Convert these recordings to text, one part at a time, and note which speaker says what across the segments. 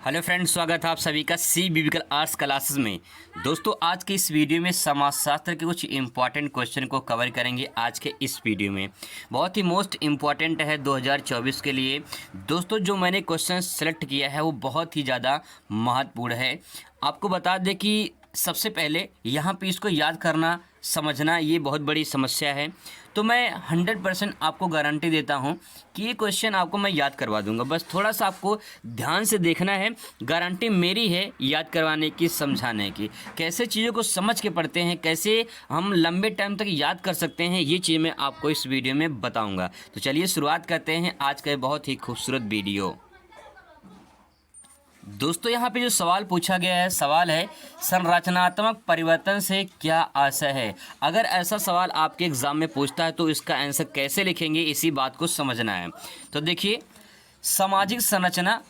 Speaker 1: Hello friends, स्वागत है आप सभी का सी बिब्लिकल आर्ट्स क्लासेस में। दोस्तों, आज के इस वीडियो में समाजशास्त्र के कुछ इंपॉर्टेंट क्वेश्चन को कवर करेंगे। आज के इस वीडियो में बहुत ही मोस्ट इम्पॉर्टेंट है 2024 के लिए। दोस्तों, जो मैंने क्वेश्चन सेलेक्ट किया है वो बहुत ही ज़्यादा महत्वपूर्ण है। आपको बता दें कि सबसे पहले यहाँ पे इसको याद करना समझना ये बहुत बड़ी समस्या है। तो मैं 100% आपको गारंटी देता हूँ कि ये क्वेश्चन आपको मैं याद करवा दूंगा। बस थोड़ा सा आपको ध्यान से देखना है। गारंटी मेरी है याद करवाने की, समझाने की। कैसे चीज़ों को समझ के पढ़ते हैं, कैसे हम लंबे टाइम तक याद कर सकते हैं, ये चीज़ मैं आपको इस वीडियो में बताऊँगा। तो चलिए शुरुआत करते हैं आज का बहुत ही खूबसूरत वीडियो। दोस्तों, यहाँ पे जो सवाल पूछा गया है, सवाल है संरचनात्मक परिवर्तन से क्या आशय है। अगर ऐसा सवाल आपके एग्जाम में पूछता है तो इसका आंसर कैसे लिखेंगे, इसी बात को समझना है। तो देखिए, सामाजिक संरचना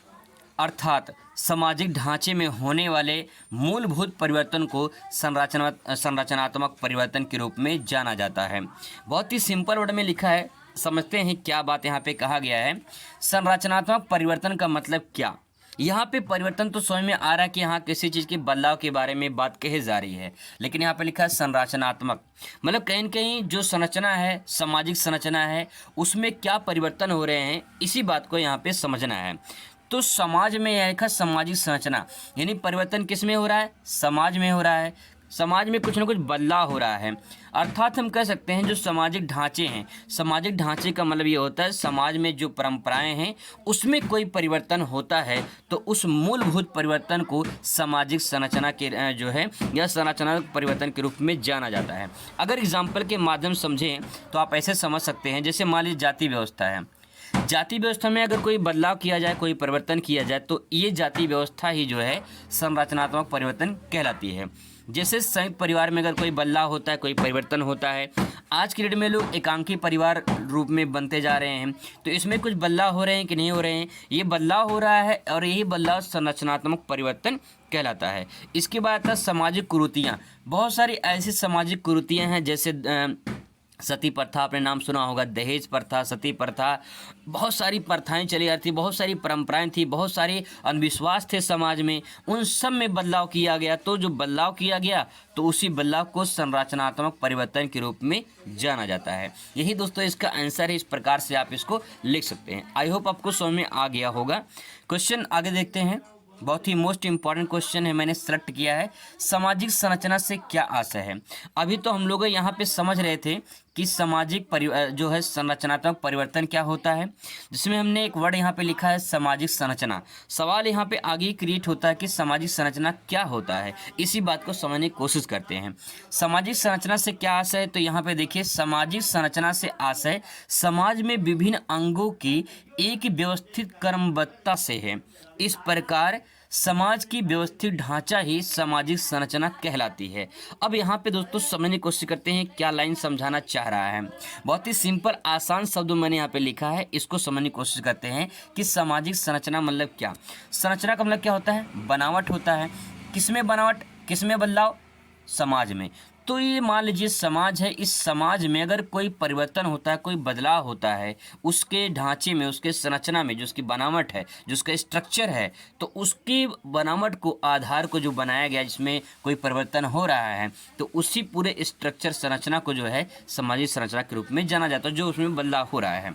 Speaker 1: अर्थात सामाजिक ढांचे में होने वाले मूलभूत परिवर्तन को संरचनात्मक परिवर्तन के रूप में जाना जाता है। बहुत ही सिंपल वर्ड में लिखा है, समझते हैं क्या बात यहाँ पे कहा गया है। संरचनात्मक परिवर्तन का मतलब क्या। यहाँ पे परिवर्तन तो समझ में आ रहा है कि यहाँ किसी चीज़ के बदलाव के बारे में बात कही जा रही है, लेकिन यहाँ पे लिखा है संरचनात्मक, मतलब कहीं न कहीं जो संरचना है, सामाजिक संरचना है, उसमें क्या परिवर्तन हो रहे हैं, इसी बात को यहाँ पे समझना है। तो समाज में यह लिखा सामाजिक संरचना, यानी परिवर्तन किस में हो रहा है, समाज में हो रहा है। समाज में कुछ ना कुछ बदलाव हो रहा है, अर्थात हम कह सकते हैं जो सामाजिक ढांचे हैं। सामाजिक ढांचे का मतलब ये होता है समाज में जो परंपराएं हैं उसमें कोई परिवर्तन होता है तो उस मूलभूत परिवर्तन को सामाजिक संरचना के जो है या संरचनात्मक परिवर्तन के रूप में जाना जाता है। अगर एग्जाम्पल के माध्यम समझें तो आप ऐसे समझ सकते हैं, जैसे मान लीजिए जाति व्यवस्था है। जाति व्यवस्था में अगर कोई बदलाव किया जाए, कोई परिवर्तन किया जाए तो ये जाति व्यवस्था ही जो है संरचनात्मक परिवर्तन कहलाती है। जैसे संयुक्त परिवार में अगर कोई बदलाव होता है, कोई परिवर्तन होता है। आज की डेट में लोग एकांकी परिवार रूप में बनते जा रहे हैं, तो इसमें कुछ बदलाव हो रहे हैं कि नहीं हो रहे हैं, ये बदलाव हो रहा है और यही बदलाव संरचनात्मक परिवर्तन कहलाता है। इसके बाद आता सामाजिक कुरीतियाँ। बहुत सारी ऐसी सामाजिक कुरीतियाँ हैं, जैसे सती प्रथा, आपने नाम सुना होगा, दहेज प्रथा, सती प्रथा, बहुत सारी प्रथाएं चली आ रही थी, बहुत सारी परंपराएं थी, बहुत सारे अंधविश्वास थे समाज में। उन सब में बदलाव किया गया, तो जो बदलाव किया गया तो उसी बदलाव को संरचनात्मक परिवर्तन के रूप में जाना जाता है। यही दोस्तों इसका आंसर है। इस प्रकार से आप इसको लिख सकते हैं। आई होप आपको समझ में आ गया होगा। क्वेश्चन आगे देखते हैं। बहुत ही मोस्ट इंपॉर्टेंट क्वेश्चन है, मैंने सेलेक्ट किया है, सामाजिक संरचना से क्या आशय है। अभी तो हम लोग यहाँ पे समझ रहे थे कि सामाजिक जो है संरचनात्मक परिवर्तन क्या होता है, जिसमें हमने एक वर्ड यहाँ पे लिखा है सामाजिक संरचना। सवाल यहाँ पे आगे क्रिएट होता है कि सामाजिक संरचना क्या होता है, इसी बात को समझने की कोशिश करते हैं। सामाजिक संरचना से क्या आशय है, तो यहाँ पे देखिए, सामाजिक संरचना से आशय समाज में विभिन्न अंगों की एक व्यवस्थित क्रमबद्धता से है। इस प्रकार समाज की व्यवस्थित ढांचा ही सामाजिक संरचना कहलाती है। अब यहाँ पे दोस्तों समझने की कोशिश करते हैं क्या लाइन समझाना चाह रहा है। बहुत ही सिंपल आसान शब्दों मैंने यहाँ पे लिखा है, इसको समझने की कोशिश करते हैं कि सामाजिक संरचना मतलब क्या। संरचना का मतलब क्या होता है, बनावट होता है। किसमें बनावट, किसमें बदलाव, समाज में। तो ये मान लीजिए समाज है, इस समाज में अगर कोई परिवर्तन होता है, कोई बदलाव होता है उसके ढांचे में, उसके संरचना में, जो उसकी बनावट है, जो उसका स्ट्रक्चर है, तो उसकी बनावट को, आधार को जो बनाया गया जिसमें कोई परिवर्तन हो रहा है, तो उसी पूरे स्ट्रक्चर संरचना को जो है सामाजिक संरचना के रूप में जाना जाता है, जो उसमें बदलाव हो रहा है।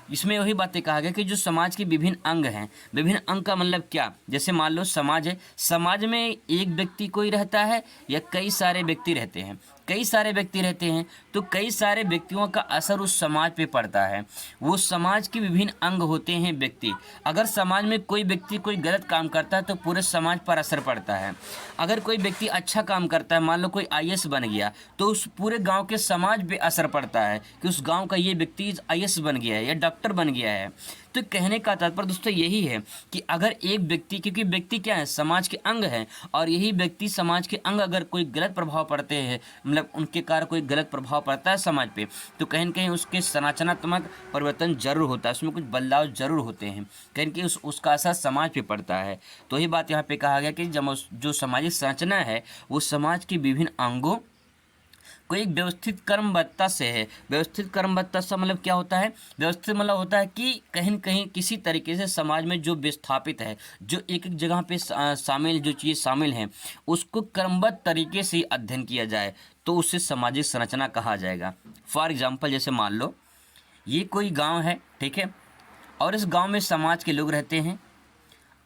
Speaker 1: इसमें वही बातें कहा गया कि जो समाज के विभिन्न अंग हैं, विभिन्न अंग का मतलब क्या, जैसे मान लो समाज है, समाज में एक व्यक्ति कोई रहता है या कई सारे व्यक्ति रहते हैं, कई सारे व्यक्ति रहते हैं, तो कई सारे व्यक्तियों का असर उस समाज पे पड़ता है। वो समाज के विभिन्न अंग होते हैं व्यक्ति। अगर समाज में कोई व्यक्ति कोई गलत काम करता है तो पूरे समाज पर असर पड़ता है। अगर कोई व्यक्ति अच्छा काम करता है, मान लो कोई आईएएस बन गया, तो उस पूरे गांव के समाज पे असर पड़ता है कि उस गांव का ये व्यक्ति आईएएस बन गया है या डॉक्टर बन गया है। तो कहने का तात्पर्य दोस्तों यही है कि अगर एक व्यक्ति, क्योंकि व्यक्ति क्या है, समाज के अंग हैं, और यही व्यक्ति समाज के अंग अगर कोई गलत प्रभाव पड़ते हैं, मतलब उनके कारण कोई गलत प्रभाव पड़ता है समाज पे, तो कहीं न कहीं उसके संरचनात्मक परिवर्तन जरूर होता है, उसमें कुछ बदलाव जरूर होते हैं, कहीं न कहीं उसका असर समाज पे पड़ता है। तो यही बात यहाँ पे कहा गया कि जब जो सामाजिक संरचना है वो समाज के विभिन्न अंगों कोई एक व्यवस्थित कर्मबद्धता से है। व्यवस्थित कर्मबद्धता से मतलब क्या होता है? व्यवस्थित मतलब होता है कि कहीं न कहीं किसी तरीके से समाज में जो विस्थापित है, जो एक-एक जगह पे शामिल जो चीज़ शामिल हैं, उसको क्रमबद्ध तरीके से अध्ययन किया जाए, तो उसे सामाजिक संरचना कहा जाएगा। फॉर एग्ज़ाम्पल जैसे मान लो, ये कोई गाँव है, ठीक है? और इस गाँव में समाज के लोग रहते हैं।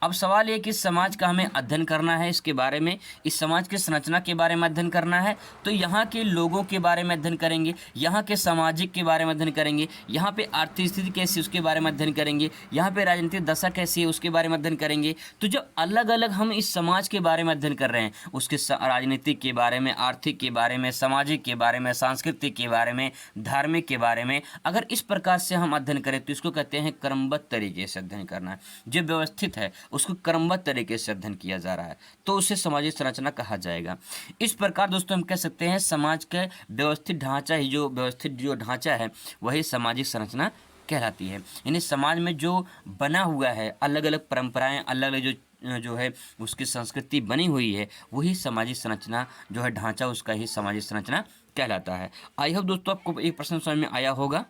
Speaker 1: अब सवाल ये कि इस समाज का हमें अध्ययन करना है, इसके बारे में, इस समाज की संरचना के बारे में अध्ययन करना है, तो यहाँ के लोगों के बारे में अध्ययन करेंगे, यहाँ के सामाजिक के बारे में अध्ययन करेंगे, यहाँ पे आर्थिक स्थिति कैसी है उसके बारे में अध्ययन करेंगे, यहाँ पे राजनीतिक दशा कैसी है उसके बारे में अध्ययन करेंगे। तो जो अलग अलग हम इस समाज के बारे में अध्ययन कर रहे हैं, उसके राजनीतिक के बारे में, आर्थिक के बारे में, सामाजिक के बारे में, सांस्कृतिक के बारे में, धार्मिक के बारे में, अगर इस प्रकार से हम अध्ययन करें तो इसको कहते हैं क्रमबद्ध तरीके से अध्ययन करना है। जो व्यवस्थित है उसको क्रमबद्ध तरीके से अध्ययन किया जा रहा है, तो उसे सामाजिक संरचना कहा जाएगा। इस प्रकार दोस्तों हम कह सकते हैं समाज का व्यवस्थित ढांचा ही, जो व्यवस्थित जो ढांचा है वही सामाजिक संरचना कहलाती है। यानी समाज में जो बना हुआ है, अलग अलग परंपराएं, अलग अलग जो है उसकी संस्कृति बनी हुई है, वही सामाजिक संरचना जो है ढांचा, उसका ही सामाजिक संरचना कहलाता है। आई होप दोस्तों आपको एक प्रश्न समझ में आया होगा।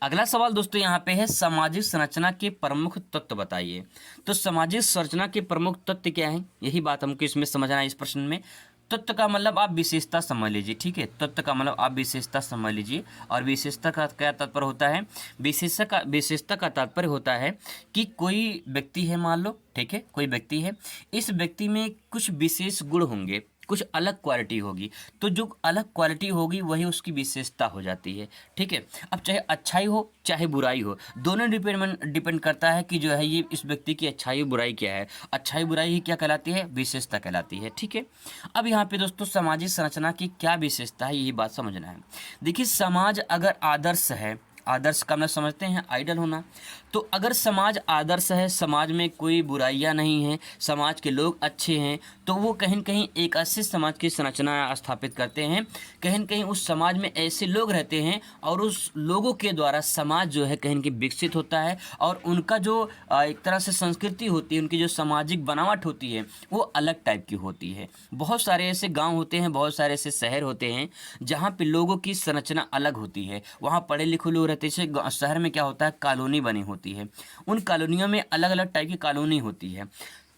Speaker 1: अगला सवाल दोस्तों यहाँ पे है, सामाजिक संरचना के प्रमुख तत्व बताइए। तो सामाजिक संरचना के प्रमुख तत्व क्या हैं, यही बात हमको इसमें समझना है। इस प्रश्न में तत्व का मतलब आप विशेषता समझ लीजिए, ठीक है? तत्व का मतलब आप विशेषता समझ लीजिए। और विशेषता का क्या तात्पर्य होता है? विशेषता का तात्पर्य होता है कि कोई व्यक्ति है, मान लो, ठीक है, कोई व्यक्ति है, इस व्यक्ति में कुछ विशेष गुण होंगे, कुछ अलग क्वालिटी होगी, तो जो अलग क्वालिटी होगी वही उसकी विशेषता हो जाती है, ठीक है? अब चाहे अच्छाई हो चाहे बुराई हो, दोनों डिपेंड करता है कि जो है ये इस व्यक्ति की अच्छाई बुराई क्या है। अच्छाई बुराई ही क्या कहलाती है? विशेषता कहलाती है, ठीक है? अब यहाँ पे दोस्तों सामाजिक संरचना की क्या विशेषता है, यही बात समझना है। देखिए, समाज अगर आदर्श है, आदर्श का मतलब समझते हैं आइडल होना, तो अगर समाज आदर्श है, समाज में कोई बुराइयां नहीं है, समाज के लोग अच्छे हैं, तो वो कहीं न कहीं एक ऐसे समाज की संरचना स्थापित करते हैं। कहीं न कहीं उस समाज में ऐसे लोग रहते हैं और उस लोगों के द्वारा समाज जो है कहीं न कहीं विकसित होता है, और उनका जो एक तरह से संस्कृति होती है, उनकी जो सामाजिक बनावट होती है वो अलग टाइप की होती है। बहुत सारे ऐसे गाँव होते हैं, बहुत सारे ऐसे शहर होते हैं जहाँ पे लोगों की संरचना अलग होती है। वहाँ पढ़े लिखे लोग रहते हैं। शहर में क्या होता है? कॉलोनी बनी होती है, उन कॉलोनियों में अलग अलग टाइप की कॉलोनी होती है,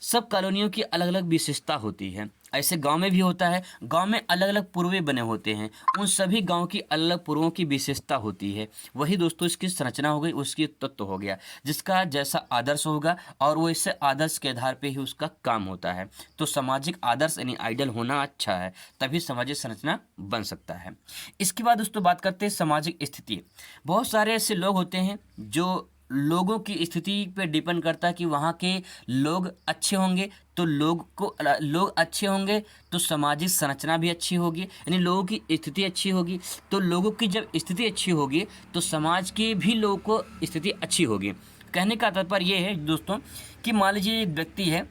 Speaker 1: सब कॉलोनियों की अलग अलग विशेषता होती है। ऐसे गांव में भी होता है, गांव में अलग अलग पूर्वे बने होते हैं, उन सभी गांव की अलग अलग पूर्वों की विशेषता होती है। वही दोस्तों इसकी संरचना हो गई, उसकी तत्व हो गया, जिसका जैसा आदर्श होगा और वो इससे आदर्श के आधार पे ही उसका काम होता है। तो सामाजिक आदर्श यानी आइडल होना अच्छा है, तभी सामाजिक संरचना बन सकता है। इसके बाद दोस्तों बात करते हैं सामाजिक स्थिति। बहुत सारे ऐसे लोग होते हैं जो लोगों की स्थिति पे डिपेंड करता है कि वहाँ के लोग अच्छे होंगे तो लोग अच्छे होंगे तो सामाजिक संरचना भी अच्छी होगी, यानी लोगों की स्थिति अच्छी होगी, तो लोगों की जब स्थिति अच्छी होगी तो समाज के भी लोगों को स्थिति अच्छी होगी। कहने का तात्पर्य ये है दोस्तों कि मान लीजिए एक व्यक्ति है,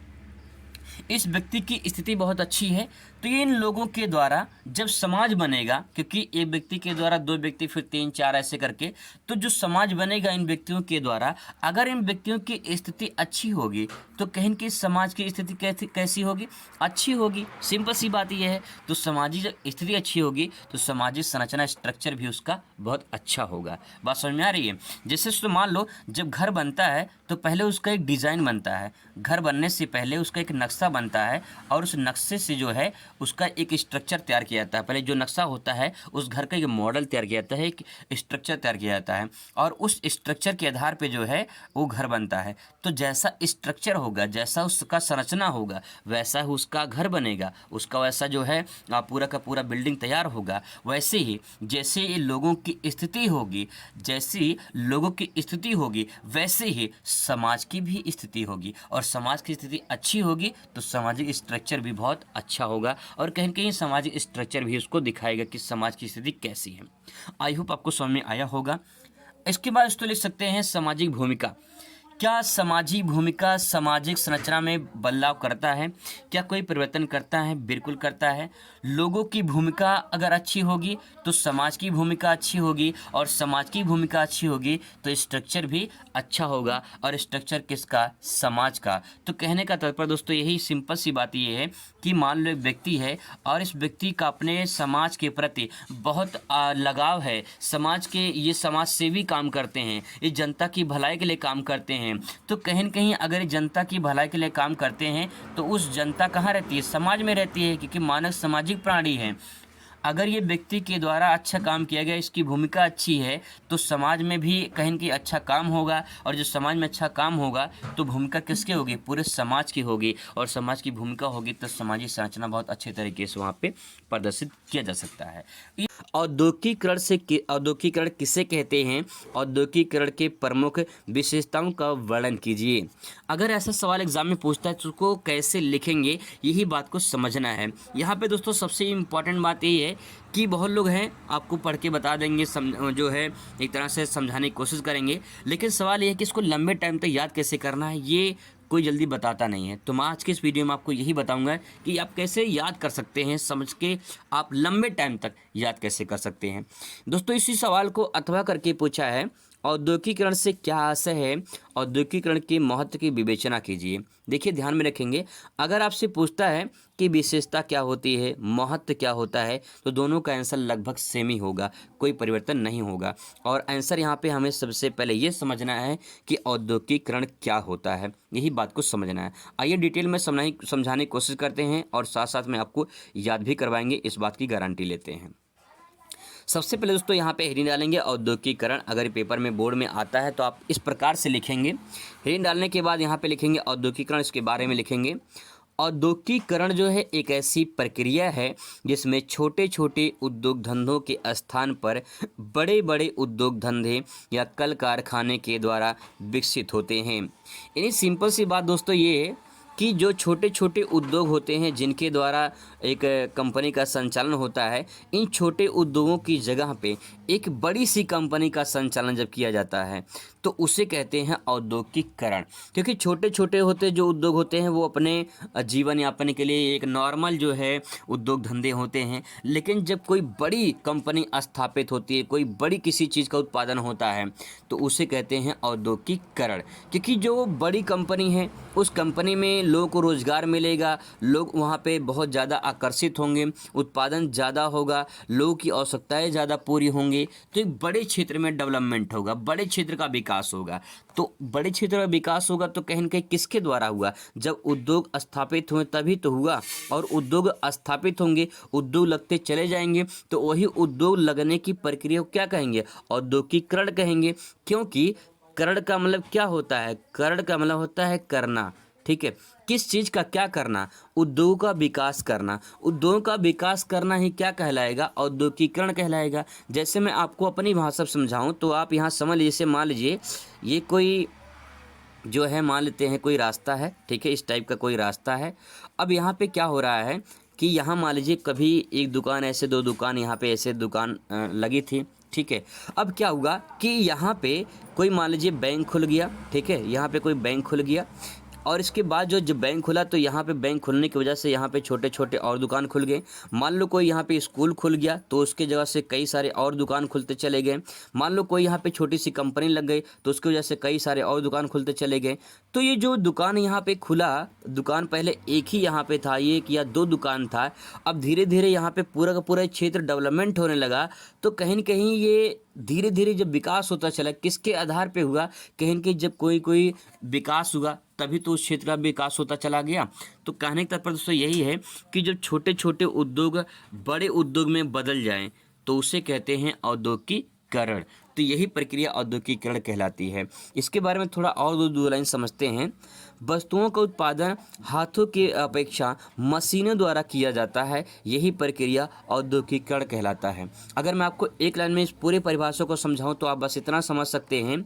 Speaker 1: इस व्यक्ति की स्थिति बहुत अच्छी है, तो ये इन लोगों के द्वारा जब समाज बनेगा, क्योंकि एक व्यक्ति के द्वारा दो व्यक्ति, फिर तीन चार, ऐसे करके, तो जो समाज बनेगा इन व्यक्तियों के द्वारा, अगर इन व्यक्तियों की स्थिति अच्छी होगी तो कहीं की समाज की स्थिति कैसी होगी? अच्छी होगी। सिंपल सी बात यह है। तो सामाजिक जब स्थिति अच्छी होगी तो सामाजिक संरचना, स्ट्रक्चर भी उसका बहुत अच्छा होगा। बात समझ में आ रही है? जैसे मान लो जब घर बनता है तो पहले उसका एक डिज़ाइन बनता है, घर बनने से पहले उसका एक नक्शा बनता है, और उस नक्शे से जो है उसका एक स्ट्रक्चर तैयार किया जाता है। पहले जो नक्शा होता है उस घर का एक मॉडल तैयार किया जाता है, एक स्ट्रक्चर तैयार किया जाता है, और उस स्ट्रक्चर के आधार पे जो है वो घर बनता है। तो जैसा स्ट्रक्चर होगा, जैसा उसका संरचना होगा, वैसा ही उसका घर बनेगा, उसका वैसा जो है पूरा का पूरा बिल्डिंग तैयार होगा। वैसे ही जैसे लोगों की स्थिति होगी, जैसी लोगों की स्थिति होगी वैसे ही समाज की भी स्थिति होगी, और समाज की स्थिति अच्छी होगी तो सामाजिक स्ट्रक्चर भी बहुत अच्छा होगा, और कहीं कहीं सामाजिक स्ट्रक्चर भी उसको दिखाएगा कि समाज की स्थिति कैसी है। आई होप आपको समझ में आया होगा। इसके बाद इसको लिख सकते हैं सामाजिक भूमिका, क्या सामाजिक भूमिका सामाजिक संरचना में बदलाव करता है? क्या कोई परिवर्तन करता है? बिल्कुल करता है। लोगों की भूमिका अगर अच्छी होगी तो समाज की भूमिका अच्छी होगी, और समाज की भूमिका अच्छी होगी तो स्ट्रक्चर भी अच्छा होगा, और स्ट्रक्चर किसका? समाज का। तो कहने का तात्पर्य दोस्तों यही सिंपल सी बात ये है कि मान लो एक व्यक्ति है और इस व्यक्ति का अपने समाज के प्रति बहुत लगाव है, समाज के ये समाज सेवी काम करते हैं, ये जनता की भलाई के लिए काम करते हैं। तो कहीं न कहीं अगर ये जनता की भलाई के लिए काम करते हैं तो उस जनता कहाँ रहती है? समाज में रहती है, क्योंकि मानव सामाजिक प्राणी है। अगर ये व्यक्ति के द्वारा अच्छा काम किया गया, इसकी भूमिका अच्छी है, तो समाज में भी कहीं न कहीं अच्छा काम होगा, और जो समाज में अच्छा काम होगा तो भूमिका किसकी होगी? पूरे समाज की होगी, और समाज की भूमिका होगी तो सामाजिक संरचना बहुत अच्छे तरीके से वहाँ पे प्रदर्शित किया जा सकता है। औद्योगिकीकरण किसे कहते हैं? औद्योगिकीकरण के प्रमुख विशेषताओं का वर्णन कीजिए। अगर ऐसा सवाल एग्जाम में पूछता है तो उसको कैसे लिखेंगे, यही बात को समझना है। यहाँ पे दोस्तों सबसे इम्पॉर्टेंट बात यही है कि बहुत लोग हैं आपको पढ़ के बता देंगे, जो है एक तरह से समझाने की कोशिश करेंगे, लेकिन सवाल ये है कि इसको लंबे टाइम तक याद कैसे करना है, ये कोई जल्दी बताता नहीं है। तो मैं आज के इस वीडियो में आपको यही बताऊंगा कि आप कैसे याद कर सकते हैं, समझ के आप लंबे टाइम तक याद कैसे कर सकते हैं। दोस्तों इसी सवाल को अथवा करके पूछा है, औद्योगिकीकरण से क्या आशय है? औद्योगिकीकरण के महत्व की विवेचना कीजिए। देखिए ध्यान में रखेंगे, अगर आपसे पूछता है कि विशेषता क्या होती है, महत्व क्या होता है, तो दोनों का आंसर लगभग सेम ही होगा, कोई परिवर्तन नहीं होगा। और आंसर यहाँ पे हमें सबसे पहले ये समझना है कि औद्योगिकीकरण क्या होता है, यही बात को समझना है। आइए डिटेल में समझाने की कोशिश करते हैं, और साथ साथ में आपको याद भी करवाएंगे, इस बात की गारंटी लेते हैं। सबसे पहले दोस्तों यहाँ पे हेडिंग डालेंगे औद्योगिकीकरण। अगर पेपर में बोर्ड में आता है तो आप इस प्रकार से लिखेंगे। हेडिंग डालने के बाद यहाँ पे लिखेंगे औद्योगिकीकरण, इसके बारे में लिखेंगे। औद्योगिकीकरण जो है एक ऐसी प्रक्रिया है जिसमें छोटे छोटे उद्योग धंधों के स्थान पर बड़े बड़े उद्योग धंधे या कल कारखाने के द्वारा विकसित होते हैं। यानी सिंपल सी बात दोस्तों ये है कि जो छोटे छोटे उद्योग होते हैं जिनके द्वारा एक कंपनी का संचालन होता है, इन छोटे उद्योगों की जगह पे एक बड़ी सी कंपनी का संचालन जब किया जाता है तो उसे कहते हैं औद्योगिकीकरण। क्योंकि छोटे छोटे होते जो उद्योग होते हैं वो अपने जीवन यापन के लिए एक नॉर्मल जो है उद्योग धंधे होते हैं, लेकिन जब कोई बड़ी कंपनी स्थापित होती है, कोई बड़ी किसी चीज़ का उत्पादन होता है, तो उसे कहते हैं औद्योगिकीकरण। क्योंकि जो बड़ी कंपनी है उस कंपनी में लोगों को रोज़गार मिलेगा, लोग वहाँ पे बहुत ज़्यादा आकर्षित होंगे, उत्पादन ज़्यादा होगा, लोगों की आवश्यकताएं ज़्यादा पूरी होंगी, तो एक बड़े क्षेत्र में डेवलपमेंट होगा, बड़े क्षेत्र का विकास होगा। तो बड़े क्षेत्र का विकास होगा तो कहीं न कहीं किसके द्वारा हुआ? जब उद्योग स्थापित हुए तभी तो हुआ, और उद्योग स्थापित होंगे, उद्योग लगते चले जाएंगे, तो वही उद्योग लगने की प्रक्रिया को क्या कहेंगे? औद्योगिकीकरण कहेंगे। क्योंकि करण का मतलब क्या होता है? करण का मतलब होता है करना, ठीक है। किस चीज़ का क्या करना? उद्योग का विकास करना। उद्योग का विकास करना ही क्या कहलाएगा? औद्योगिकीकरण कहलाएगा। जैसे मैं आपको अपनी भाषा समझाऊं तो आप यहाँ समझ लीजिए, जैसे मान लीजिए ये कोई जो है, मान लेते हैं कोई रास्ता है, ठीक है, इस टाइप का कोई रास्ता है। अब यहाँ पे क्या हो रहा है कि यहाँ मान लीजिए कभी एक दुकान ऐसे, दो दुकान यहाँ पे ऐसे दुकान लगी थी, ठीक है। अब क्या हुआ कि यहाँ पे कोई मान लीजिए बैंक खुल गया, ठीक है, यहाँ पे कोई बैंक खुल गया, और इसके बाद जो बैंक खुला तो यहाँ पे बैंक खुलने की वजह से यहाँ पे छोटे छोटे और दुकान खुल गए। मान लो कोई यहाँ पे स्कूल खुल गया तो उसके जगह से कई सारे और दुकान खुलते चले गए। मान लो कोई यहाँ पे छोटी सी कंपनी लग गई तो उसकी वजह से कई सारे और दुकान खुलते चले गए। तो ये जो दुकान यहाँ पे खुला, दुकान पहले एक ही यहाँ पे था, एक या दो दुकान था, अब धीरे धीरे यहाँ पे पूरा का पूरा क्षेत्र डेवलपमेंट होने लगा। तो कहीं न कहीं ये धीरे धीरे जब विकास होता चला, किसके आधार पे हुआ? कहीं न कहीं जब कोई विकास हुआ तभी तो उस क्षेत्र का विकास होता चला गया। तो कहने का तात्पर्य दोस्तों यही है कि जब छोटे छोटे उद्योग बड़े उद्योग में बदल जाएं तो उसे कहते हैं औद्योगिकीकरण। तो यही प्रक्रिया औद्योगिकीकरण कहलाती है। इसके बारे में थोड़ा और दो लाइन समझते हैं। वस्तुओं का उत्पादन हाथों की अपेक्षा मशीनों द्वारा किया जाता है, यही प्रक्रिया औद्योगिकीकरण कहलाता है। अगर मैं आपको एक लाइन में इस पूरे परिभाषा को समझाऊं तो आप बस इतना समझ सकते हैं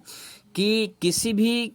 Speaker 1: कि किसी भी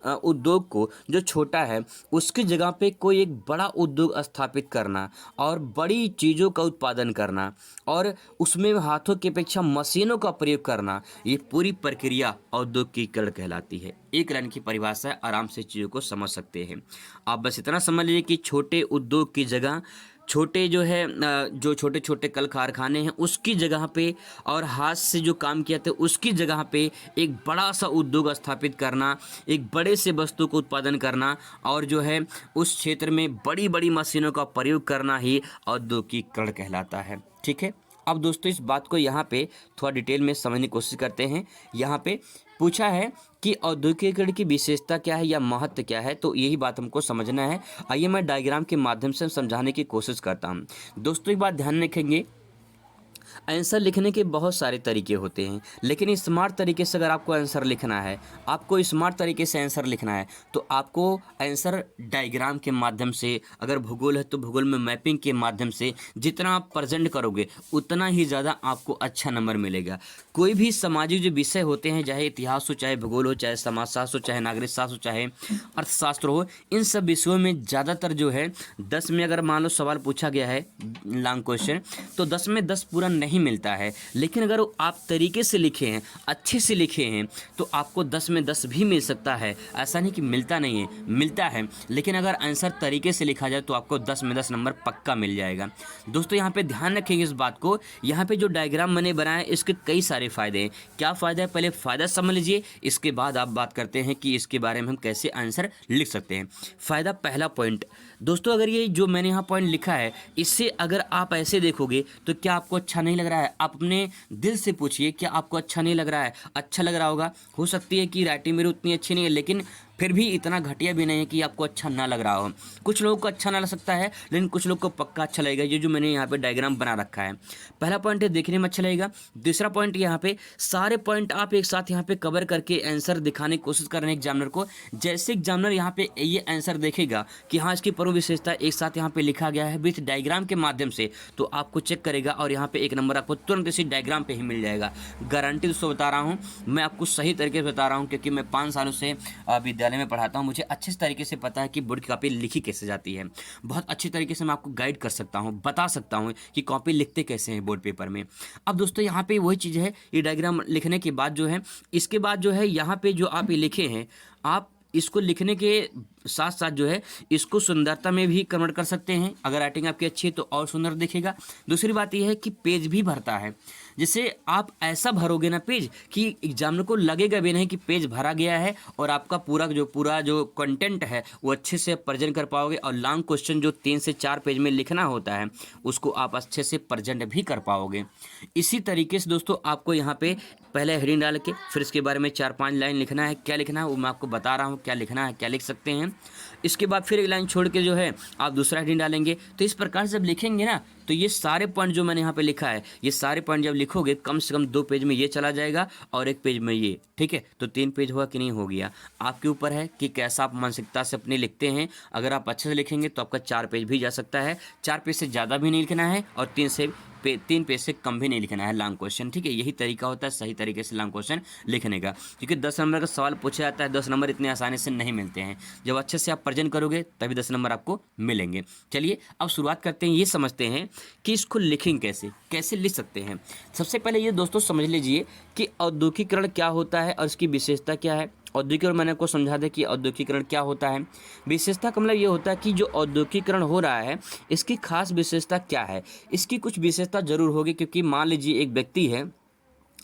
Speaker 1: उद्योग को जो छोटा है उसकी जगह पे कोई एक बड़ा उद्योग स्थापित करना और बड़ी चीज़ों का उत्पादन करना और उसमें हाथों की अपेक्षा मशीनों का प्रयोग करना, ये पूरी प्रक्रिया औद्योगिकीकरण कहलाती है। एक लाइन की परिभाषा है, आराम से चीज़ों को समझ सकते हैं। आप बस इतना समझ लीजिए कि छोटे उद्योग की जगह छोटे जो है जो छोटे छोटे कल कारखाने हैं उसकी जगह पे और हाथ से जो काम किया था उसकी जगह पे एक बड़ा सा उद्योग स्थापित करना, एक बड़े से वस्तु को उत्पादन करना और जो है उस क्षेत्र में बड़ी बड़ी मशीनों का प्रयोग करना ही औद्योगिकीकरण कहलाता है। ठीक है, अब दोस्तों इस बात को यहाँ पे थोड़ा डिटेल में समझने की कोशिश करते हैं। यहाँ पे पूछा है कि औद्योगिकीकरण की विशेषता क्या है या महत्व क्या है, तो यही बात हमको समझना है। आइए मैं डायग्राम के माध्यम से समझाने की कोशिश करता हूँ। दोस्तों एक बात ध्यान रखेंगे, आंसर लिखने के बहुत सारे तरीके होते हैं, लेकिन स्मार्ट तरीके से अगर आपको आंसर लिखना है, आपको स्मार्ट तरीके से आंसर लिखना है तो आपको आंसर डायग्राम के माध्यम से, अगर भूगोल है तो भूगोल में मैपिंग के माध्यम से जितना आप प्रेजेंट करोगे उतना ही ज़्यादा आपको अच्छा नंबर मिलेगा। कोई भी सामाजिक जो विषय होते हैं, चाहे इतिहास हो, चाहे भूगोल हो, चाहे समाजशास्त्र हो, चाहे नागरिक शास्त्र हो, चाहे अर्थशास्त्र हो, इन सब विषयों में ज़्यादातर जो है 10 में अगर मान लो सवाल पूछा गया है लॉन्ग क्वेश्चन तो 10 में 10 पूरा नहीं मिलता है। लेकिन अगर आप तरीके से लिखे हैं, अच्छे से लिखे हैं तो आपको 10 में 10 भी मिल सकता है। ऐसा नहीं कि मिलता नहीं है, मिलता है, लेकिन अगर आंसर तरीके से लिखा जाए तो आपको 10 में 10 नंबर पक्का मिल जाएगा। दोस्तों यहाँ पे ध्यान रखेंगे इस बात को, यहाँ पे जो डायग्राम मैंने बनाया इसके कई सारे फायदे हैं। क्या फ़ायदा है, पहले फ़ायदा समझ लीजिए, इसके बाद आप बात करते हैं कि इसके बारे में हम कैसे आंसर लिख सकते हैं। फ़ायदा, पहला पॉइंट दोस्तों, अगर ये जो मैंने यहाँ पॉइंट लिखा है इससे अगर आप ऐसे देखोगे तो क्या आपको अच्छा नहीं लग रहा है? आप अपने दिल से पूछिए, क्या आपको अच्छा नहीं लग रहा है? अच्छा लग रहा होगा। हो सकती है कि राइटिंग मेरी उतनी अच्छी नहीं है, लेकिन फिर भी इतना घटिया भी नहीं है कि आपको अच्छा ना लग रहा हो। कुछ लोगों को अच्छा ना लग सकता है, लेकिन कुछ लोग को पक्का अच्छा लगेगा। ये जो मैंने यहाँ पे डायग्राम बना रखा है, पहला पॉइंट है देखने में अच्छा लगेगा। दूसरा पॉइंट यहाँ पे सारे पॉइंट आप एक साथ यहाँ पे कवर करके आंसर दिखाने की कोशिश कर रहे हैं एग्जामिनर को। जैसे एग्जामिनर यहाँ पे ये आंसर देखेगा कि हाँ इसकी पूर्व विशेषता एक साथ यहाँ पे लिखा गया है विथ डायग्राम के माध्यम से, तो आपको चेक करेगा और यहाँ पे एक नंबर आपको तुरंत इसी डायग्राम पे ही मिल जाएगा। गारंटी दोस्तों बता रहा हूँ, मैं आपको सही तरीके से बता रहा हूँ, क्योंकि मैं 5 सालों से विद्यालय में पढ़ाता हूँ। मुझे अच्छे तरीके से पता है कि बोर्ड की कॉपी लिखी कैसे जाती है। बहुत अच्छी तरीके से मैं आपको गाइड कर सकता हूँ, बता सकता हूँ कि कॉपी लिखते कैसे हैं बोर्ड पेपर में। अब दोस्तों यहाँ पे वही चीज़ है, ये डायग्राम लिखने के बाद जो है, इसके बाद जो है यहाँ पे जो आप ये लिखे हैं, आप इसको लिखने के साथ साथ जो है इसको सुंदरता में भी कन्वर्ट कर सकते हैं। अगर राइटिंग आपकी अच्छी है तो और सुंदर दिखेगा। दूसरी बात यह है कि पेज भी भरता है, जिससे आप ऐसा भरोगे ना पेज कि एग्जामिनर को लगेगा भी नहीं कि पेज भरा गया है, और आपका पूरा जो कंटेंट है वो अच्छे से प्रेजेंट कर पाओगे। और लॉन्ग क्वेश्चन जो 3 से 4 पेज में लिखना होता है उसको आप अच्छे से प्रेजेंट भी कर पाओगे। इसी तरीके से दोस्तों आपको यहाँ पे पहले हेडिंग डाल के फिर इसके बारे में 4-5 लाइन लिखना है। क्या लिखना है वो मैं आपको बता रहा हूँ, क्या लिखना है, क्या लिख सकते हैं। इसके बाद फिर एक लाइन छोड़ के जो है आप दूसरा हेडिंग डालेंगे। तो इस प्रकार से जब लिखेंगे ना तो ये सारे पॉइंट जो मैंने यहाँ पे लिखा है, ये सारे पॉइंट जब लिखोगे कम से कम 2 पेज में ये चला जाएगा और 1 पेज में ये, ठीक है। तो 3 पेज हुआ कि नहीं हो गया, आपके ऊपर है कि कैसा आप मानसिकता से अपने लिखते हैं। अगर आप अच्छे से लिखेंगे तो आपका 4 पेज भी जा सकता है। 4 पेज से ज़्यादा भी नहीं लिखना है और 3 पेज से कम भी नहीं लिखना है लॉन्ग क्वेश्चन, ठीक है। यही तरीका होता है सही तरीके से लॉन्ग क्वेश्चन लिखने का, क्योंकि 10 नंबर का सवाल पूछा जाता है। 10 नंबर इतने आसानी से नहीं मिलते हैं। जब अच्छे से आप प्रेजेंट करोगे तभी 10 नंबर आपको मिलेंगे। चलिए अब शुरुआत करते हैं, ये समझते हैं कि इसको लिखेंगे कैसे लिख सकते हैं। सबसे पहले ये दोस्तों समझ लीजिए कि औद्योगिकीकरण क्या होता है और इसकी विशेषता क्या है। औद्योगिकीकरण मैंने आपको समझा दिया कि औद्योगिकीकरण क्या होता है। विशेषता का मतलब ये होता है कि जो औद्योगिकीकरण हो रहा है इसकी खास विशेषता क्या है। इसकी कुछ विशेषता जरूर होगी, क्योंकि मान लीजिए एक व्यक्ति है,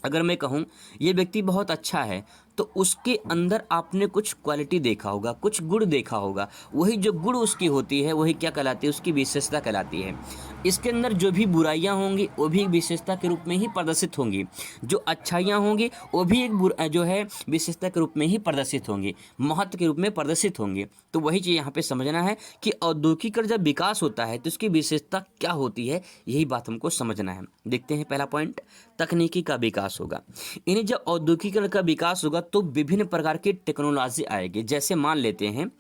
Speaker 1: अगर मैं कहूँ ये व्यक्ति बहुत अच्छा है तो उसके अंदर आपने कुछ क्वालिटी देखा होगा, कुछ गुण देखा होगा। वही जो गुण उसकी होती है वही क्या कहलाती है, उसकी विशेषता कहलाती है। इसके अंदर जो भी बुराइयां होंगी वो भी एक विशेषता के रूप में ही प्रदर्शित होंगी, जो अच्छाइयां होंगी वो भी एक जो है विशेषता के रूप में ही प्रदर्शित होंगी, महत्व के रूप में प्रदर्शित होंगे। तो वही चीज़ यहाँ पे समझना है कि औद्योगिकीकरण जब विकास होता है तो उसकी विशेषता क्या होती है, यही बात हमको समझना है। देखते हैं पहला पॉइंट, तकनीकी का विकास होगा। इन्हें जब औद्योगिकीकरण का विकास होगा तो विभिन्न प्रकार की टेक्नोलॉजी आएगी। जैसे मान लेते हैं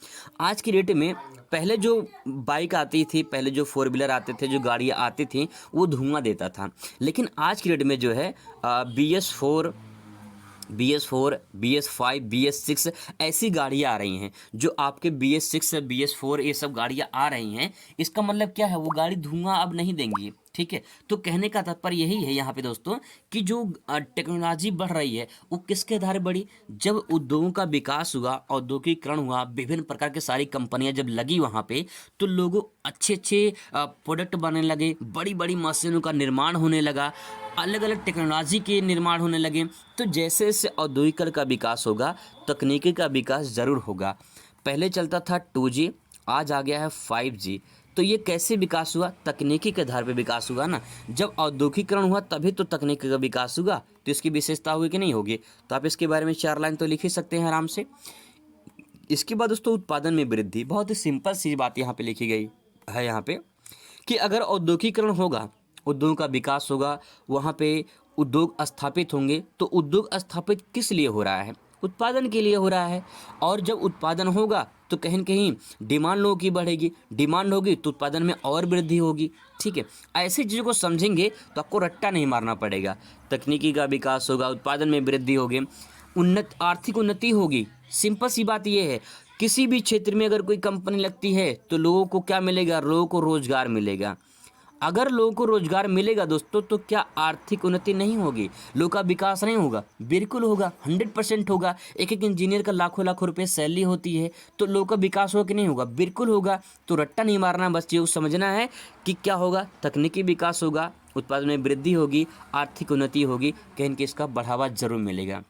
Speaker 1: आज की डेट में, पहले जो बाइक आती थी, पहले जो 4 व्हीलर आते थे, जो गाड़ियाँ आती थी वो धुआं देता था। लेकिन आज की डेट में जो है BS4 BS4, BS5, BS6 ऐसी गाड़ियाँ आ रही हैं जो आपके BS6, BS4 ये सब गाड़ियाँ आ रही हैं। इसका मतलब क्या है, वो गाड़ी धुआं अब नहीं देंगी, ठीक है। तो कहने का तात्पर्य यही है यहाँ पे दोस्तों कि जो टेक्नोलॉजी बढ़ रही है वो किसके आधार बढ़ी, जब उद्योगों का विकास हुआ, औद्योगिकरण हुआ, विभिन्न प्रकार की सारी कंपनियां जब लगी वहाँ पे, तो लोगों अच्छे अच्छे प्रोडक्ट बनने लगे, बड़ी बड़ी मशीनों का निर्माण होने लगा, अलग अलग टेक्नोलॉजी के निर्माण होने लगे। तो जैसे जैसे औद्योगिकरण का विकास होगा, तकनीकी का विकास ज़रूर होगा। पहले चलता था 2G, आज आ गया है 5G। तो ये कैसे विकास हुआ, तकनीकी के आधार पर विकास हुआ ना। जब औद्योगिकरण हुआ तभी तो तकनीकी का विकास हुआ, तो इसकी विशेषता होगी कि नहीं होगी। तो आप इसके बारे में 4 लाइन तो लिख ही सकते हैं आराम से। इसके बाद दोस्तों उत्पादन में वृद्धि, बहुत ही सिंपल सी बात यहाँ पे लिखी गई है यहाँ पे कि अगर औद्योगिकरण होगा, उद्योगों का विकास होगा, वहाँ पे उद्योग स्थापित होंगे, तो उद्योग स्थापित किस लिए हो रहा है, उत्पादन के लिए हो रहा है। और जब उत्पादन होगा तो कहीं न कहीं डिमांड लोगों की बढ़ेगी, डिमांड होगी तो उत्पादन में और वृद्धि होगी, ठीक है। ऐसी चीज़ों को समझेंगे तो आपको रट्टा नहीं मारना पड़ेगा। तकनीकी का विकास होगा, उत्पादन में वृद्धि होगी, आर्थिक उन्नति होगी। सिंपल सी बात यह है, किसी भी क्षेत्र में अगर कोई कंपनी लगती है तो लोगों को क्या मिलेगा, लोगों को रोजगार मिलेगा। अगर लोगों को रोजगार मिलेगा दोस्तों तो क्या आर्थिक उन्नति नहीं होगी, लोगों का विकास नहीं होगा, बिल्कुल होगा, 100% होगा। एक एक इंजीनियर का लाखों लाखों रुपए सैलरी होती है, तो लोगों का विकास होगा कि नहीं होगा, बिल्कुल होगा। तो रट्टा नहीं मारना, बस ये समझना है कि क्या होगा, तकनीकी विकास होगा, उत्पादन में वृद्धि होगी, आर्थिक उन्नति होगी, कहीं कि इसका बढ़ावा जरूर मिलेगा।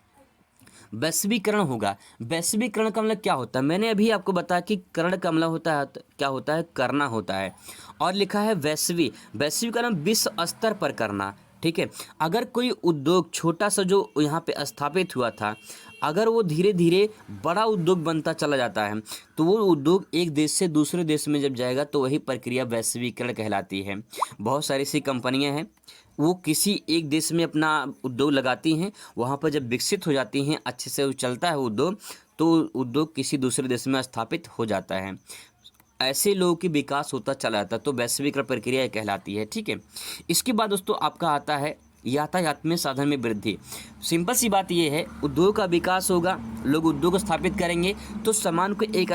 Speaker 1: वैश्वीकरण होगा। वैश्वीकरण का मतलब क्या होता है, मैंने अभी आपको बताया कि करण का मतलब होता है, क्या होता है, करना होता है। और लिखा है वैश्वीकरण विश्व स्तर पर करना, ठीक है। अगर कोई उद्योग छोटा सा जो यहाँ पे स्थापित हुआ था, अगर वो धीरे धीरे बड़ा उद्योग बनता चला जाता है, तो वो उद्योग एक देश से दूसरे देश में जब जाएगा तो वही प्रक्रिया वैश्वीकरण कहलाती है। बहुत सारी सी कंपनियां हैं, वो किसी एक देश में अपना उद्योग लगाती हैं, वहाँ पर जब विकसित हो जाती हैं, अच्छे से चलता है उद्योग, तो उद्योग किसी दूसरे देश में स्थापित हो जाता है। ऐसे लोगों की विकास होता चला जाता है, तो वैश्वीकरण प्रक्रिया कहलाती है, ठीक है। इसके बाद दोस्तों आपका आता है यातायात में साधन में वृद्धि। सिंपल सी बात यह है, उद्योग का विकास होगा, लोग उद्योग स्थापित करेंगे, तो सामान को एक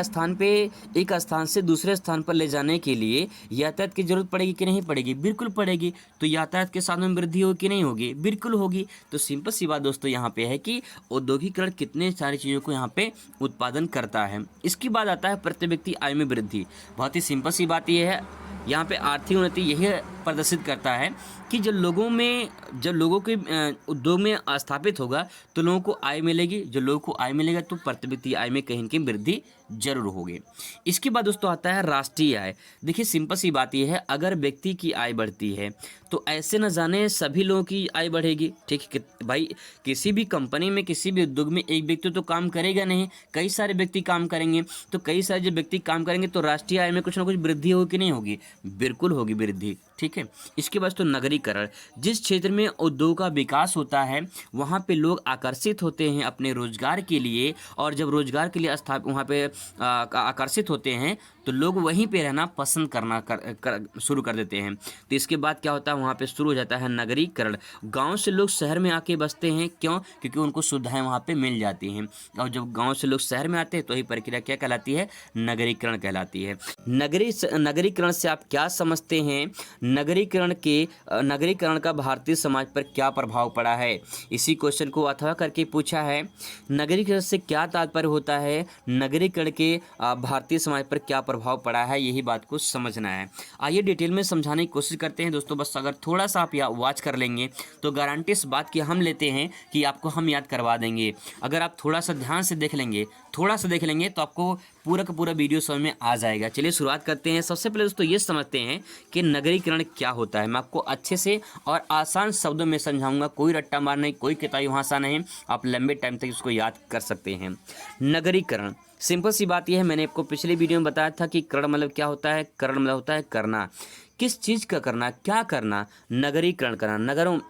Speaker 1: स्थान से दूसरे स्थान पर ले जाने के लिए यातायात की जरूरत पड़ेगी कि नहीं पड़ेगी, बिल्कुल पड़ेगी। तो यातायात के साधन में वृद्धि होगी कि नहीं होगी, बिल्कुल होगी। तो सिंपल सी बात दोस्तों यहाँ पे है कि औद्योगिकरण कितने सारी चीज़ों को यहाँ पे उत्पादन करता है। इसके बाद आता है प्रति व्यक्ति आय में वृद्धि। बहुत ही सिंपल सी बात यह है, यहाँ पे आर्थिक उन्नति यही प्रदर्शित करता है कि जब लोगों के उद्योग में स्थापित होगा तो लोगों को आय मिलेगी, जो लोगों को आय मिलेगा तो प्रति व्यक्ति आय में कहीं की वृद्धि जरूर होगी। इसके बाद दोस्तों आता है राष्ट्रीय आय। देखिए सिंपल सी बात यह है, अगर व्यक्ति की आय बढ़ती है तो ऐसे न जाने सभी लोगों की आय बढ़ेगी, ठीक है भाई। किसी भी कंपनी में, किसी भी उद्योग में एक व्यक्ति तो काम करेगा नहीं, कई सारे व्यक्ति काम करेंगे, तो कई सारे जब व्यक्ति काम करेंगे तो राष्ट्रीय आय में कुछ ना कुछ वृद्धि होगी कि नहीं होगी, बिल्कुल होगी वृद्धि, ठीक है। इसके बाद तो नगरीकरण, जिस क्षेत्र में उद्योग का विकास होता है वहाँ पे लोग आकर्षित होते हैं अपने रोजगार के लिए, और जब रोजगार के लिए वहाँ पे आकर्षित होते हैं तो लोग वहीं पे रहना पसंद शुरू कर देते हैं। तो इसके बाद क्या होता है, वहाँ पे शुरू हो जाता है नगरीकरण। गांव से लोग शहर में आके बसते हैं, क्यों, क्योंकि उनको सुविधाएं वहाँ पे मिल जाती हैं। और जब गांव से लोग शहर में आते हैं तो यही प्रक्रिया क्या कहलाती है, नगरीकरण कहलाती है। नगरीकरण से आप क्या समझते हैं, नगरीकरण का भारतीय समाज पर क्या प्रभाव पड़ा है, इसी क्वेश्चन को अथवा करके पूछा है। नगरीकरण से क्या तात्पर्य होता है, नगरीकरण के भारतीय समाज पर क्या प्रभाव पड़ा है, यही बात को समझना है। आइए डिटेल में समझाने की कोशिश करते हैं दोस्तों। बस अगर थोड़ा सा आप वॉच कर लेंगे तो गारंटी इस बात की हम लेते हैं कि आपको हम याद करवा देंगे। अगर आप थोड़ा सा ध्यान से देख लेंगे तो आपको पूरा का पूरा वीडियो समझ में आ जाएगा। चलिए शुरुआत करते हैं। सबसे पहले दोस्तों ये समझते हैं कि नगरीकरण क्या होता है। मैं आपको अच्छे से और आसान शब्दों में समझाऊंगा, कोई रट्टा मार नहीं, कोई किताबी भाषा नहीं, आप लंबे टाइम तक इसको याद कर सकते हैं। नगरीकरण सिंपल सी बात यह है, मैंने आपको पिछले वीडियो में बताया था कि करण मतलब क्या होता है, करण मतलब होता है करना। किस चीज़ का करना, क्या करना, नगरीकरण करना।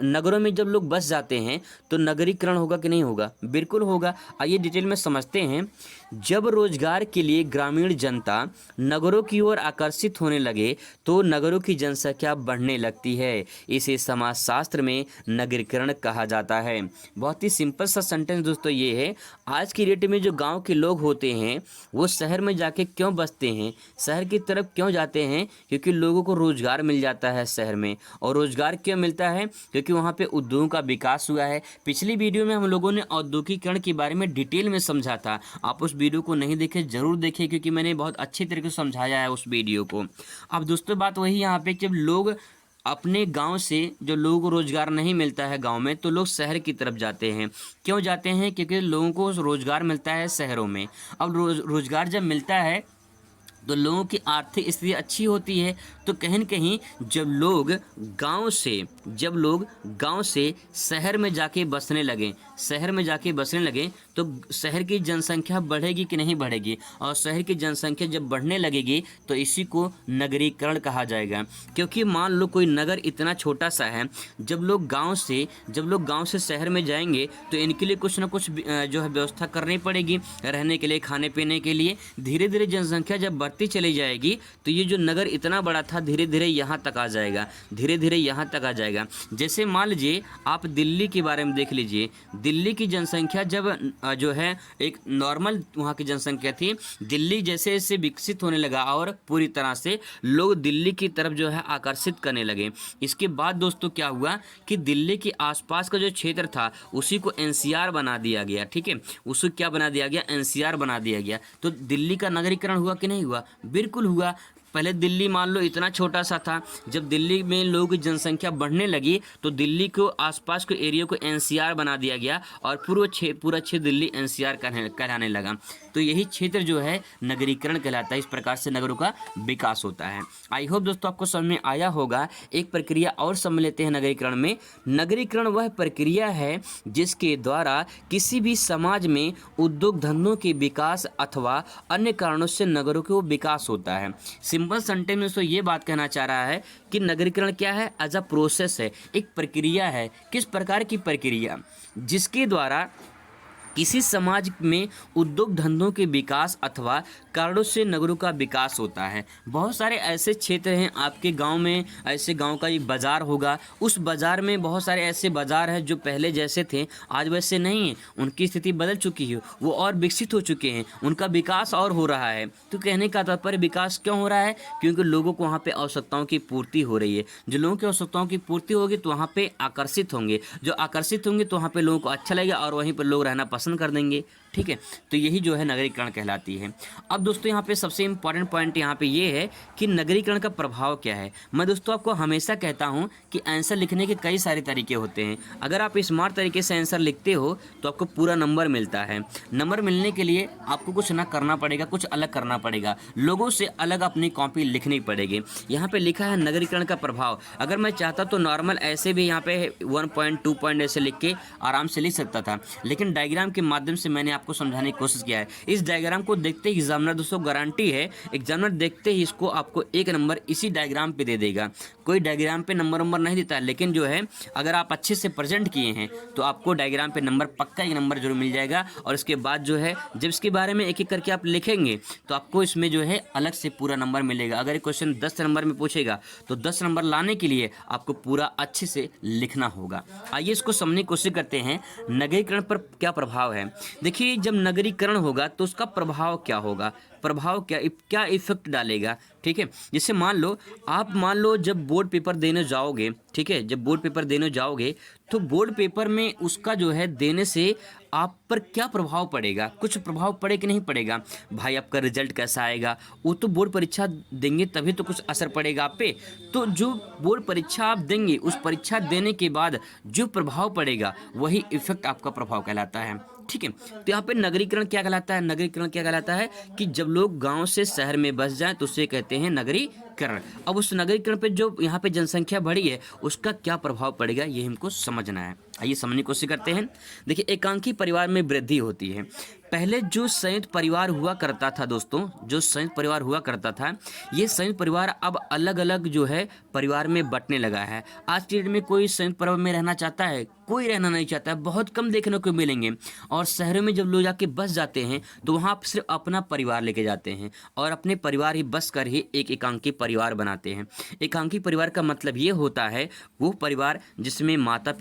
Speaker 1: नगरों में जब लोग बस जाते हैं तो नगरीकरण होगा कि नहीं होगा, बिल्कुल होगा। आइए डिटेल में समझते हैं। जब रोजगार के लिए ग्रामीण जनता नगरों की ओर आकर्षित होने लगे तो नगरों की जनसंख्या बढ़ने लगती है। इसे समाजशास्त्र में नगरीकरण कहा जाता है। बहुत ही सिंपल सा सेंटेंस दोस्तों ये है, आज की डेट में जो गांव के लोग होते हैं वो शहर में जाके क्यों बसते हैं, शहर की तरफ क्यों जाते हैं? क्योंकि लोगों को रोजगार मिल जाता है शहर में। और रोजगार क्यों मिलता है? क्योंकि वहाँ पे उद्योगों का विकास हुआ है। पिछली वीडियो में हम लोगों ने औद्योगिकरण के बारे में डिटेल में समझा था। आप उस वीडियो को नहीं देखे जरूर देखें, क्योंकि मैंने बहुत अच्छे तरीके से समझाया है उस वीडियो को। अब दोस्तों बात वही यहाँ पे, जब लोग अपने गांव से, जो लोगों को रोजगार नहीं मिलता है गांव में, तो लोग शहर की तरफ जाते हैं। क्यों जाते हैं? क्योंकि लोगों को रोजगार मिलता है शहरों में। अब रोजगार जब मिलता है तो लोगों की आर्थिक स्थिति अच्छी होती है। तो कहीं न कहीं जब लोग गांव से शहर में जाके बसने लगे तो शहर की जनसंख्या बढ़ेगी कि नहीं बढ़ेगी? और शहर की जनसंख्या जब बढ़ने लगेगी तो इसी को नगरीकरण कहा जाएगा। क्योंकि मान लो कोई नगर इतना छोटा सा है, जब लोग गांव से शहर में जाएंगे तो इनके लिए कुछ ना कुछ जो है व्यवस्था करनी पड़ेगी रहने के लिए, खाने पीने के लिए। धीरे धीरे जनसंख्या जब बढ़ती चली जाएगी तो ये जो नगर इतना बड़ा था धीरे धीरे यहाँ तक आ जाएगा। जैसे मान लीजिए आप दिल्ली के बारे में देख लीजिए। दिल्ली की जनसंख्या जब जो है एक नॉर्मल वहाँ की जनसंख्या थी, दिल्ली जैसे जैसे विकसित होने लगा और पूरी तरह से लोग दिल्ली की तरफ जो है आकर्षित करने लगे। इसके बाद दोस्तों क्या हुआ कि दिल्ली के आसपास का जो क्षेत्र था उसी को एनसीआर बना दिया गया। ठीक है, उसको क्या बना दिया गया? एनसीआर बना दिया गया। तो दिल्ली का नगरीकरण हुआ कि नहीं हुआ? बिल्कुल हुआ। पहले दिल्ली मान लो इतना छोटा सा था, जब दिल्ली में लोगों की जनसंख्या बढ़ने लगी तो दिल्ली को आसपास के एरिया को एनसीआर बना दिया गया और पूरा क्षेत्र दिल्ली एनसीआर कहलाने लगा। तो यही क्षेत्र जो है नगरीकरण कहलाता है। इस प्रकार से नगरों का विकास होता है। आई होप दोस्तों आपको समझ में आया होगा। एक प्रक्रिया और समझ लेते हैं नगरीकरण में। नगरीकरण वह प्रक्रिया है जिसके द्वारा किसी भी समाज में उद्योग धंधों के विकास अथवा अन्य कारणों से नगरों के विकास होता है। सिंपल सेंटेंस में तो ये बात कहना चाह रहा है कि नगरीकरण क्या है? एज अ प्रोसेस है, एक प्रक्रिया है। किस प्रकार की प्रक्रिया? जिसके द्वारा किसी समाज में उद्योग धंधों के विकास अथवा कारणों से नगरों का विकास होता है। बहुत सारे ऐसे क्षेत्र हैं आपके गांव में, ऐसे गांव का एक बाज़ार होगा, उस बाज़ार में बहुत सारे ऐसे बाज़ार हैं जो पहले जैसे थे आज वैसे नहीं हैं, उनकी स्थिति बदल चुकी है, वो और विकसित हो चुके हैं, उनका विकास और हो रहा है। तो कहने का तात्पर्य विकास क्यों हो रहा है? क्योंकि लोगों को वहाँ पर आवश्यकताओं की पूर्ति हो रही है। जो लोगों की आवश्यकताओं की पूर्ति होगी तो वहाँ पर आकर्षित होंगे, जो आकर्षित होंगे तो वहाँ पर लोगों को अच्छा लगेगा और वहीं पर लोग रहना पसंद कर देंगे। ठीक है, तो यही जो है नगरीकरण कहलाती है। अब दोस्तों यहाँ पे सबसे इम्पॉर्टेंट पॉइंट यहाँ पे ये है कि नगरीकरण का प्रभाव क्या है। मैं दोस्तों आपको हमेशा कहता हूँ कि आंसर लिखने के कई सारे तरीके होते हैं। अगर आप स्मार्ट तरीके से आंसर लिखते हो तो आपको पूरा नंबर मिलता है। नंबर मिलने के लिए आपको कुछ ना करना पड़ेगा, कुछ अलग करना पड़ेगा, लोगों से अलग अपनी कॉपी लिखनी पड़ेगी। यहाँ पे लिखा है नगरीकरण का प्रभाव। अगर मैं चाहता तो नॉर्मल ऐसे भी यहाँ पे 1 पॉइंट 2 पॉइंट ऐसे लिख के आराम से लिख सकता था, लेकिन डायग्राम के माध्यम से मैंने आपको समझाने की कोशिश किया है। इस डायग्राम को देखते ही एग्जामिनर दोस्तों गारंटी है, एग्जामिनर देखते ही इसको आपको 1 नंबर इसी डायग्राम पे दे देगा। कोई डायग्राम पे नंबर नहीं देता है, लेकिन जो है अगर आप अच्छे से प्रेजेंट किए हैं तो आपको डायग्राम पे नंबर पक्का 1 नंबर जरूर मिल जाएगा। और इसके बाद जो है जब इसके बारे में एक एक करके आप लिखेंगे तो आपको इसमें जो है अलग से पूरा नंबर मिलेगा। अगर क्वेश्चन 10 नंबर में पूछेगा तो 10 नंबर लाने के लिए आपको पूरा अच्छे से लिखना होगा। आइए इसको समझने की कोशिश करते हैं नगरीकरण पर क्या प्रभाव है। देखिए जब नगरीकरण होगा तो उसका प्रभाव क्या होगा, प्रभाव क्या इफेक्ट डालेगा। ठीक है, जैसे मान लो जब बोर्ड पेपर देने जाओगे, ठीक है, जब बोर्ड पेपर देने जाओगे तो बोर्ड पेपर में उसका जो है देने से आप पर क्या प्रभाव पड़ेगा, कुछ प्रभाव पड़े कि नहीं पड़ेगा। भाई आपका रिजल्ट कैसा आएगा, वो तो बोर्ड परीक्षा देंगे तभी तो कुछ असर पड़ेगा आप पे। तो जो बोर्ड परीक्षा आप देंगे उस परीक्षा देने के बाद जो प्रभाव पड़ेगा वही इफेक्ट आपका प्रभाव कहलाता है। ठीक है, तो यहाँ पे नगरीकरण क्या कहलाता है? नगरीकरण क्या कहलाता है कि जब लोग गांव से शहर में बस जाएं तो उसे कहते हैं नगरीकरण। अब उस नगरीकरण पे जो यहाँ पे जनसंख्या बढ़ी है उसका क्या प्रभाव पड़ेगा ये हमको समझना है। आइए समझने की कोशिश करते हैं। देखिए एकांकी परिवार में वृद्धि होती है। पहले जो संयुक्त परिवार हुआ करता था दोस्तों, जो संयुक्त परिवार हुआ करता था, ये संयुक्त परिवार अब अलग अलग जो है परिवार में बंटने लगा है। आज की डेट में कोई संयुक्त परिवार में रहना चाहता है? कोई रहना नहीं चाहता है, बहुत कम देखने को मिलेंगे। और शहरों में जब लोग जाके बस जाते हैं तो वहाँ आप सिर्फ अपना परिवार लेके जाते हैं और अपने परिवार ही बस कर ही एक एकांकी परिवार बनाते हैं। एकांकी परिवार का मतलब ये होता है वो परिवार जिसमें माता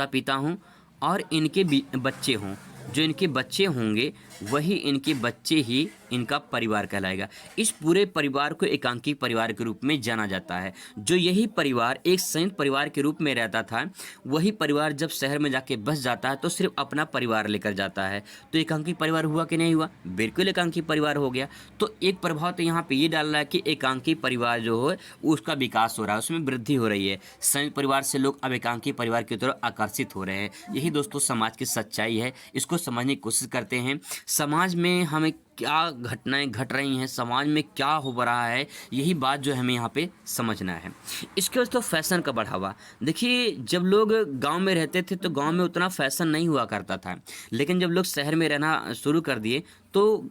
Speaker 1: पिता हों और इनके बच्चे हों। जो इनके बच्चे होंगे वही इनके बच्चे ही इनका परिवार कहलाएगा। इस पूरे परिवार को एकांकी परिवार के रूप में जाना जाता है। जो यही परिवार एक संयुक्त परिवार के रूप में रहता था, वही परिवार जब शहर में जाके बस जाता है तो सिर्फ अपना परिवार लेकर जाता है। तो एकांकी परिवार हुआ कि नहीं हुआ? बिल्कुल एकांकी परिवार हो गया। तो एक प्रभाव तो यहाँ पे ये डाल रहा है कि एकांकी परिवार जो है उसका विकास हो रहा है, उसमें वृद्धि हो रही है। संयुक्त परिवार से लोग अब एकांकी परिवार की तरफ आकर्षित हो रहे हैं। यही दोस्तों समाज की सच्चाई है। इसको समझने की कोशिश करते हैं। समाज में हमें क्या घटनाएं घट रही हैं, समाज में क्या हो रहा है, यही बात जो हमें यहाँ पे समझना है। इसके वजह तो फैशन का बढ़ावा। देखिए, जब लोग गांव में रहते थे तो गांव में उतना फैशन नहीं हुआ करता था, लेकिन जब लोग शहर में रहना शुरू कर दिए तो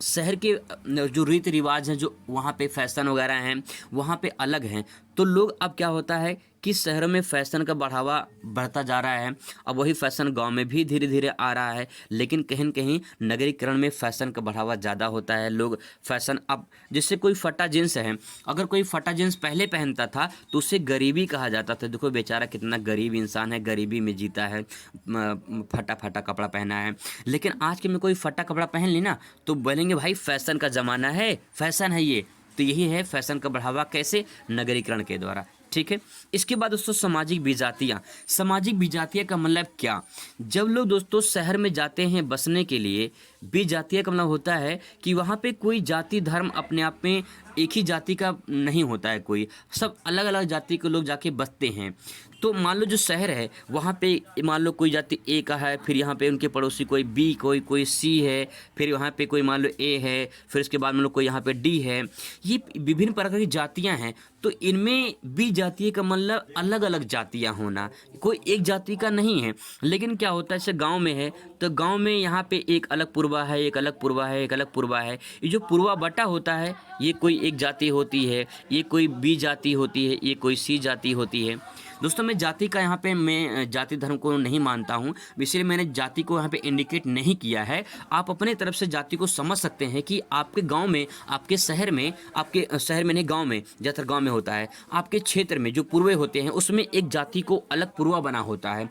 Speaker 1: शहर के जो रीति रिवाज हैं, जो वहाँ पे फैशन वगैरह हैं, वहाँ पे अलग हैं। तो लोग अब क्या होता है कि शहरों में फैशन का बढ़ावा बढ़ता जा रहा है। अब वही फैशन गांव में भी धीरे धीरे आ रहा है, लेकिन कहीं न कहीं नगरीकरण में फैशन का बढ़ावा ज़्यादा होता है। लोग फैशन अब जैसे कोई फटा जींस है, अगर कोई फटा जींस पहले पहनता था तो उसे गरीबी कहा जाता था। देखो बेचारा कितना गरीब इंसान है, गरीबी में जीता है, फटा फटा कपड़ा पहना है। लेकिन आज के में कोई फटा कपड़ा पहन ली ना तो बोलेंगे भाई फैशन का ज़माना है, फैशन है ये। तो यही है फैशन का बढ़ावा, कैसे? नगरीकरण के द्वारा। ठीक है। इसके बाद दोस्तों सामाजिक विजातियाँ। सामाजिक विजातियाँ का मतलब क्या? जब लोग दोस्तों शहर में जाते हैं बसने के लिए, विजातीय का मतलब होता है कि वहाँ पे कोई जाति धर्म अपने आप में एक ही जाति का नहीं होता है, कोई सब अलग अलग जाति के लोग जाके बसते हैं। तो मान लो जो शहर है वहाँ पे मान लो कोई जाति ए का है, फिर यहाँ पे उनके पड़ोसी कोई बी, कोई सी है, फिर वहाँ पे कोई मान लो ए है, फिर उसके बाद मान लो कोई यहाँ पे डी है। ये विभिन्न प्रकार की जातियाँ हैं। तो इनमें बी जातीय का मतलब अलग अलग जातियाँ होना, कोई एक जाति का नहीं है। लेकिन क्या होता है जैसे गाँव में है तो गाँव में यहाँ पे एक अलग पूर्वा है, एक अलग पूर्वा है, एक अलग पूर्वा है। ये जो पूर्वा बटा होता है ये कोई एक जाति होती है, ये कोई बी जाति होती है, ये कोई सी जाति होती है। दोस्तों मैं जाति का यहाँ पे मैं जाति धर्म को नहीं मानता हूँ, इसलिए मैंने जाति को यहाँ पे इंडिकेट नहीं किया है। आप अपने तरफ से जाति को समझ सकते हैं कि आपके गांव में, आपके शहर में, आपके शहर में नहीं गांव में, ज़्यादातर गांव में होता है, आपके क्षेत्र में जो पूर्वे होते हैं उसमें एक जाति को अलग पूर्वा बना होता है,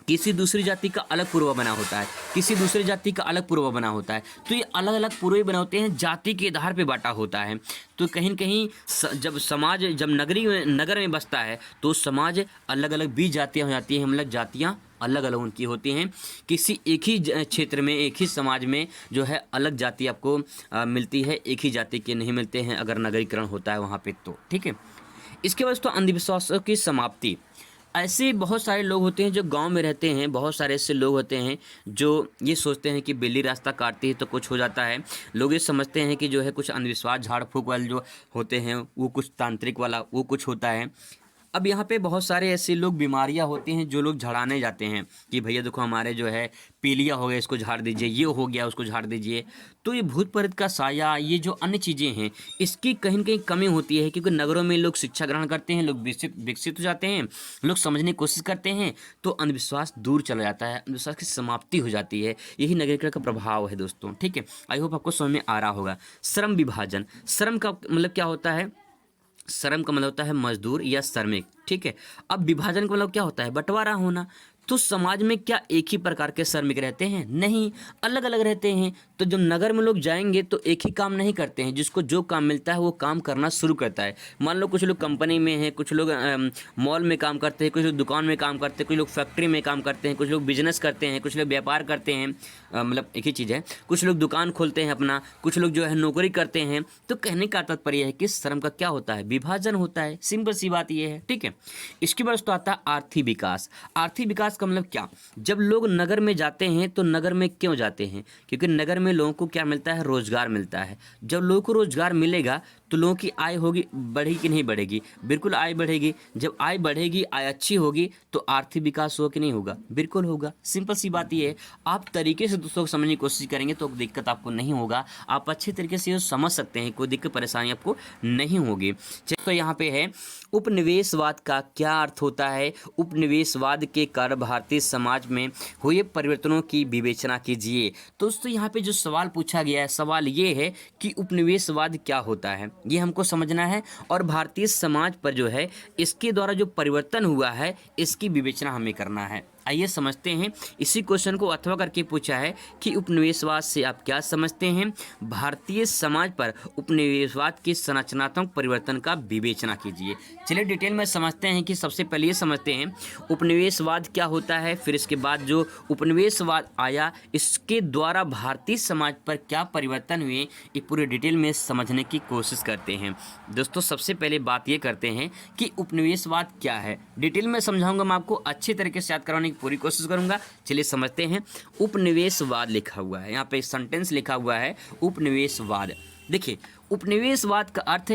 Speaker 1: किसी दूसरी जाति का अलग पूर्वा बना होता है, किसी दूसरी जाति का अलग पूर्वा बना होता है। तो ये अलग अलग पूर्वे बना होते हैं, जाति के आधार पे बांटा होता है। तो कहीं न कहीं जब समाज जब नगर में बसता है तो समाज अलग अलग भी जातियाँ हो जाती हैं, मतलब जातियाँ अलग अलग उनकी होती हैं। किसी एक ही क्षेत्र में, एक ही समाज में जो है अलग जाति आपको मिलती है, एक ही जाति के नहीं मिलते हैं अगर नगरीकरण होता है वहाँ पे तो। ठीक है। इसके बाद तो अंधविश्वासों की समाप्ति। ऐसे बहुत सारे लोग होते हैं जो गांव में रहते हैं, बहुत सारे ऐसे लोग होते हैं जो ये सोचते हैं कि बिल्ली रास्ता काटती है तो कुछ हो जाता है। लोग ये समझते हैं कि जो है कुछ अंधविश्वास झाड़ फूक वाले जो होते हैं वो कुछ तांत्रिक वाला वो कुछ होता है। अब यहाँ पे बहुत सारे ऐसे लोग बीमारियाँ होती हैं जो लोग झाड़ाने जाते हैं कि भैया देखो हमारे जो है पीलिया हो गया इसको झाड़ दीजिए, ये हो गया उसको झाड़ दीजिए। तो ये भूत प्रेत का साया, ये जो अन्य चीज़ें हैं इसकी कहीं न कहीं कमी होती है, क्योंकि नगरों में लोग शिक्षा ग्रहण करते हैं, लोग विकसित हो जाते हैं, लोग समझने की कोशिश करते हैं, तो अंधविश्वास दूर चला जाता है, अंधविश्वास की समाप्ति हो जाती है। यही नगरीकरण का प्रभाव है दोस्तों। ठीक है। आई होप आपको समझ में आ रहा होगा। श्रम विभाजन। श्रम का मतलब क्या होता है? श्रम का मतलब होता है मजदूर या श्रमिक। ठीक है। अब विभाजन का मतलब क्या होता है? बंटवारा होना। तो समाज में क्या एक ही प्रकार के श्रमिक रहते हैं? नहीं, अलग अलग रहते हैं। तो जब नगर में लोग जाएंगे तो एक ही काम नहीं करते हैं, जिसको जो काम मिलता है वो काम करना शुरू करता है। मान लो कुछ लोग कंपनी में हैं, कुछ लोग मॉल में काम करते हैं, कुछ लोग दुकान में काम करते हैं, कुछ लोग फैक्ट्री में काम करते हैं, कुछ लोग बिजनेस करते हैं, कुछ लोग व्यापार करते हैं, मतलब एक ही चीज़ है। कुछ लोग दुकान खोलते हैं अपना, कुछ लोग जो है नौकरी करते हैं। तो कहने का तात्पर्य है कि श्रम का क्या होता है? विभाजन होता है। सिंपल सी बात ये है। ठीक है। इसके बाद तो आता है आर्थिक विकास। आर्थिक विकास का मतलब क्या? जब लोग नगर में जाते हैं तो नगर में क्यों जाते हैं? क्योंकि नगर में लोगों को क्या मिलता है? रोजगार मिलता है। जब लोगों को रोजगार मिलेगा तो लोगों की आय होगी, बढ़ेगी कि नहीं बढ़ेगी? बिल्कुल आय बढ़ेगी। जब आय बढ़ेगी, आय अच्छी होगी, तो आर्थिक विकास होगा कि नहीं होगा? बिल्कुल होगा। सिंपल सी बात ये है। आप तरीके से दोस्तों समझने की कोशिश करेंगे तो दिक्कत आपको नहीं होगा। आप अच्छे तरीके से समझ सकते हैं, कोई दिक्कत परेशानी आपको नहीं होगी। तो यहाँ पे है, उपनिवेशवाद का क्या अर्थ होता है? उपनिवेशवाद के कारण भारतीय समाज में हुए परिवर्तनों की विवेचना कीजिए। दोस्तों यहाँ पे जो सवाल पूछा गया है, सवाल ये है कि उपनिवेशवाद क्या होता है, ये हमको समझना है। और भारतीय समाज पर जो है इसके द्वारा जो परिवर्तन हुआ है, इसकी विवेचना हमें करना है। आइए समझते हैं। इसी क्वेश्चन को अथवा करके पूछा है कि उपनिवेशवाद से आप क्या समझते हैं? भारतीय समाज पर उपनिवेशवाद के संरचनात्मक परिवर्तन का विवेचना कीजिए। चलिए डिटेल में समझते हैं कि सबसे पहले ये समझते हैं उपनिवेशवाद क्या होता है, फिर इसके बाद जो उपनिवेशवाद आया इसके द्वारा भारतीय समाज पर क्या परिवर्तन हुए, ये पूरे डिटेल में समझने की कोशिश करते हैं। दोस्तों सबसे पहले बात ये करते हैं कि उपनिवेशवाद क्या है। डिटेल में समझाऊंगा, मैं आपको अच्छे तरीके से याद करवाने की पूरी कोशिश करूंगा। चलिए समझते हैं। उपनिवेशवाद लिखा हुआ है, यहाँ पे सेंटेंस लिखा हुआ है उपनिवेशवाद। देखिए, उपनिवेशवाद का अर्थ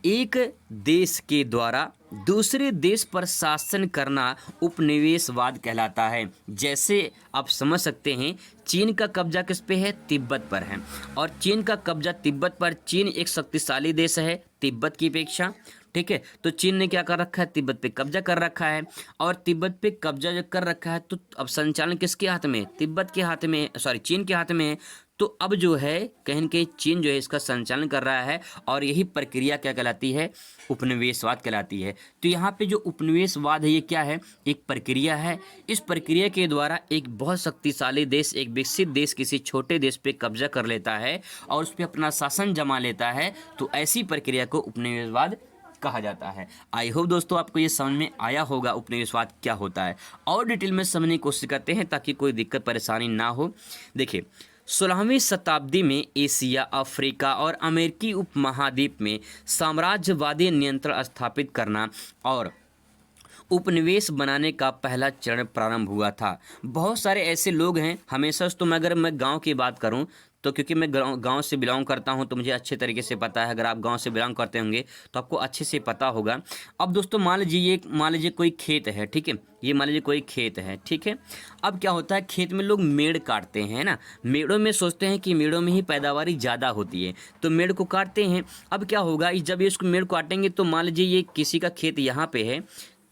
Speaker 1: एक देश के द्वारा दूसरे देश पर शासन करना उपनिवेशवाद कहलाता है। जैसे आप समझ सकते हैं, चीन का कब्जा किस पे है? तिब्बत पर है। और चीन का कब्जा तिब्बत पर, चीन एक शक्तिशाली देश है तिब्बत की अपेक्षा, ठीक है। तो चीन ने क्या कर रखा है? तिब्बत पे कब्जा कर रखा है। और तिब्बत पे कब्जा जब कर रखा है तो अब संचालन किसके हाथ में? तिब्बत के हाथ में, सॉरी चीन के हाथ में है। तो अब जो है कहीं न कहीं चीन जो है इसका संचालन कर रहा है, और यही प्रक्रिया क्या कहलाती है? उपनिवेशवाद कहलाती है। तो यहाँ पे जो उपनिवेशवाद है ये क्या है? एक प्रक्रिया है। इस प्रक्रिया के द्वारा एक बहुत शक्तिशाली देश, एक विकसित देश किसी छोटे देश पे कब्जा कर लेता है और उस पर अपना शासन जमा लेता है। तो ऐसी प्रक्रिया को उपनिवेशवाद कहा जाता है। आई होप दोस्तों आपको ये समझ में आया होगा उपनिवेशवाद क्या होता है। और डिटेल में समझने की कोशिश करते हैं ताकि कोई दिक्कत परेशानी ना हो। देखिए, 16वीं शताब्दी में एशिया, अफ्रीका और अमेरिकी उपमहाद्वीप में साम्राज्यवादी नियंत्रण स्थापित करना और उपनिवेश बनाने का पहला चरण प्रारंभ हुआ था। बहुत सारे ऐसे लोग हैं, हमेशा तो अगर मैं गांव की बात करूं तो, क्योंकि मैं गांव से बिलोंग करता हूं तो मुझे अच्छे तरीके से पता है। अगर आप गांव से बिलोंग करते होंगे तो आपको अच्छे से पता होगा। अब दोस्तों मान लीजिए कोई खेत है, ठीक है। ये मान लीजिए कोई खेत है, ठीक है। अब क्या होता है, खेत में लोग मेड़ काटते हैं ना। मेड़ों में सोचते हैं कि मेड़ों में ही पैदावारी ज़्यादा होती है, तो मेड़ को काटते हैं। अब क्या होगा, जब ये इसको मेड़ काटेंगे तो मान लीजिए ये किसी का खेत यहाँ पे है,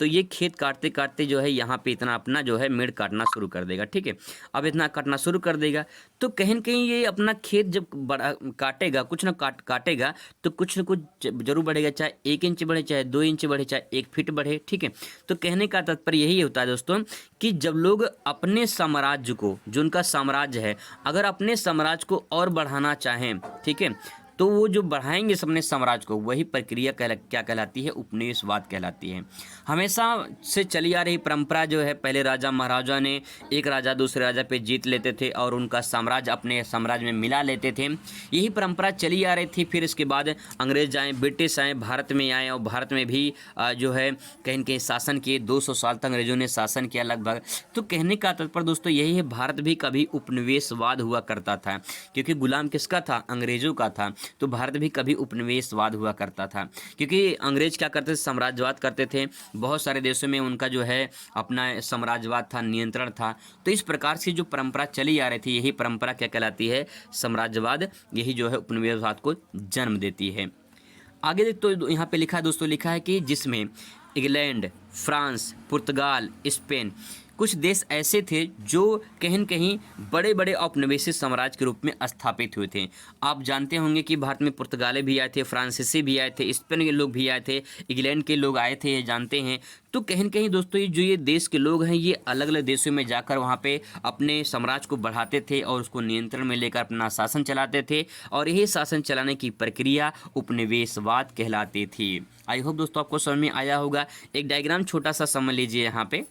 Speaker 1: तो ये खेत काटते काटते जो है यहाँ पे इतना अपना जो है मेड़ काटना शुरू कर देगा, ठीक है। अब इतना काटना शुरू कर देगा तो कहीं न कहीं ये अपना खेत जब बड़ा काटेगा, कुछ ना काटेगा तो कुछ ना कुछ जरूर बढ़ेगा, चाहे 1 इंच बढ़े, चाहे 2 इंच बढ़े, चाहे 1 फीट बढ़े, ठीक है। तो कहने का तात्पर्य यही होता है दोस्तों कि जब लोग अपने साम्राज्य को, जो उनका साम्राज्य है, अगर अपने साम्राज्य को और बढ़ाना चाहें, ठीक है, तो वो जो बढ़ाएंगे अपने साम्राज्य को, वही प्रक्रिया क्या कहलाती है? उपनिवेशवाद कहलाती है। हमेशा से चली आ रही परंपरा जो है, पहले राजा महाराजा ने एक राजा दूसरे राजा पे जीत लेते थे और उनका साम्राज्य अपने साम्राज्य में मिला लेते थे। यही परंपरा चली आ रही थी। फिर इसके बाद अंग्रेज आए, ब्रिटिश आए, भारत में आए और भारत में भी जो है कहीं न कहीं शासन किए। 200 साल तक अंग्रेजों ने शासन किया लगभग। तो कहने का तात्पर्य दोस्तों यही है, भारत भी कभी उपनिवेशवाद हुआ करता था, क्योंकि गुलाम किसका था? अंग्रेजों का था। तो भारत भी कभी उपनिवेशवाद हुआ करता था, क्योंकि अंग्रेज क्या करते थे? साम्राज्यवाद करते थे। बहुत सारे देशों में उनका जो है अपना साम्राज्यवाद था, नियंत्रण था। तो इस प्रकार से जो परंपरा चली आ रही थी, यही परंपरा क्या कहलाती है? साम्राज्यवाद। यही जो है उपनिवेशवाद को जन्म देती है। आगे तो यहाँ पे लिखा है दोस्तों, लिखा है कि जिसमें इंग्लैंड, फ्रांस, पुर्तगाल, स्पेन, कुछ देश ऐसे थे जो कहीं न कहीं बड़े बड़े औपनिवेशिक साम्राज्य के रूप में स्थापित हुए थे। आप जानते होंगे कि भारत में पुर्तगाली भी आए थे, फ्रांसीसी भी आए थे, स्पेन के लोग भी आए थे, इंग्लैंड के लोग आए थे, ये जानते हैं। तो कहीं न कहीं दोस्तों ये देश के लोग हैं, ये अलग अलग देशों में जाकर वहाँ पे अपने साम्राज्य को बढ़ाते थे और उसको नियंत्रण में लेकर अपना शासन चलाते थे, और यही शासन चलाने की प्रक्रिया उपनिवेशवाद कहलाती थी। आई होप दोस्तों आपको समझ में आया होगा। एक डायग्राम छोटा सा समझ लीजिए यहाँ पे।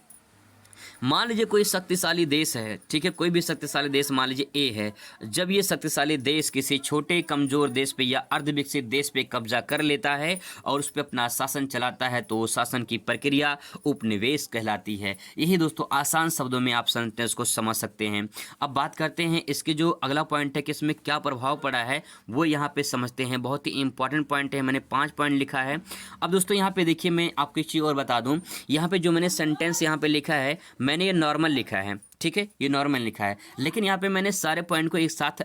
Speaker 1: मान लीजिए कोई शक्तिशाली देश है, ठीक है, कोई भी शक्तिशाली देश मान लीजिए ए है। जब ये शक्तिशाली देश किसी छोटे कमजोर देश पे या अर्धविकसित देश पे कब्जा कर लेता है और उस पर अपना शासन चलाता है तो शासन की प्रक्रिया उपनिवेश कहलाती है। यही दोस्तों आसान शब्दों में आप सेंटेंस को समझ सकते हैं। अब बात करते हैं इसके जो अगला पॉइंट है कि इसमें क्या प्रभाव पड़ा है, वो यहाँ पे समझते हैं। बहुत ही इंपॉर्टेंट पॉइंट है, मैंने 5 पॉइंट लिखा है। अब दोस्तों यहाँ पे देखिए, मैं आपको एक चीज़ और बता दूँ। यहाँ पे जो मैंने सेंटेंस यहाँ पे लिखा है, मैंने ये नॉर्मल लिखा है, ठीक है, ये नॉर्मल लिखा है, लेकिन यहाँ पे मैंने सारे पॉइंट को एक साथ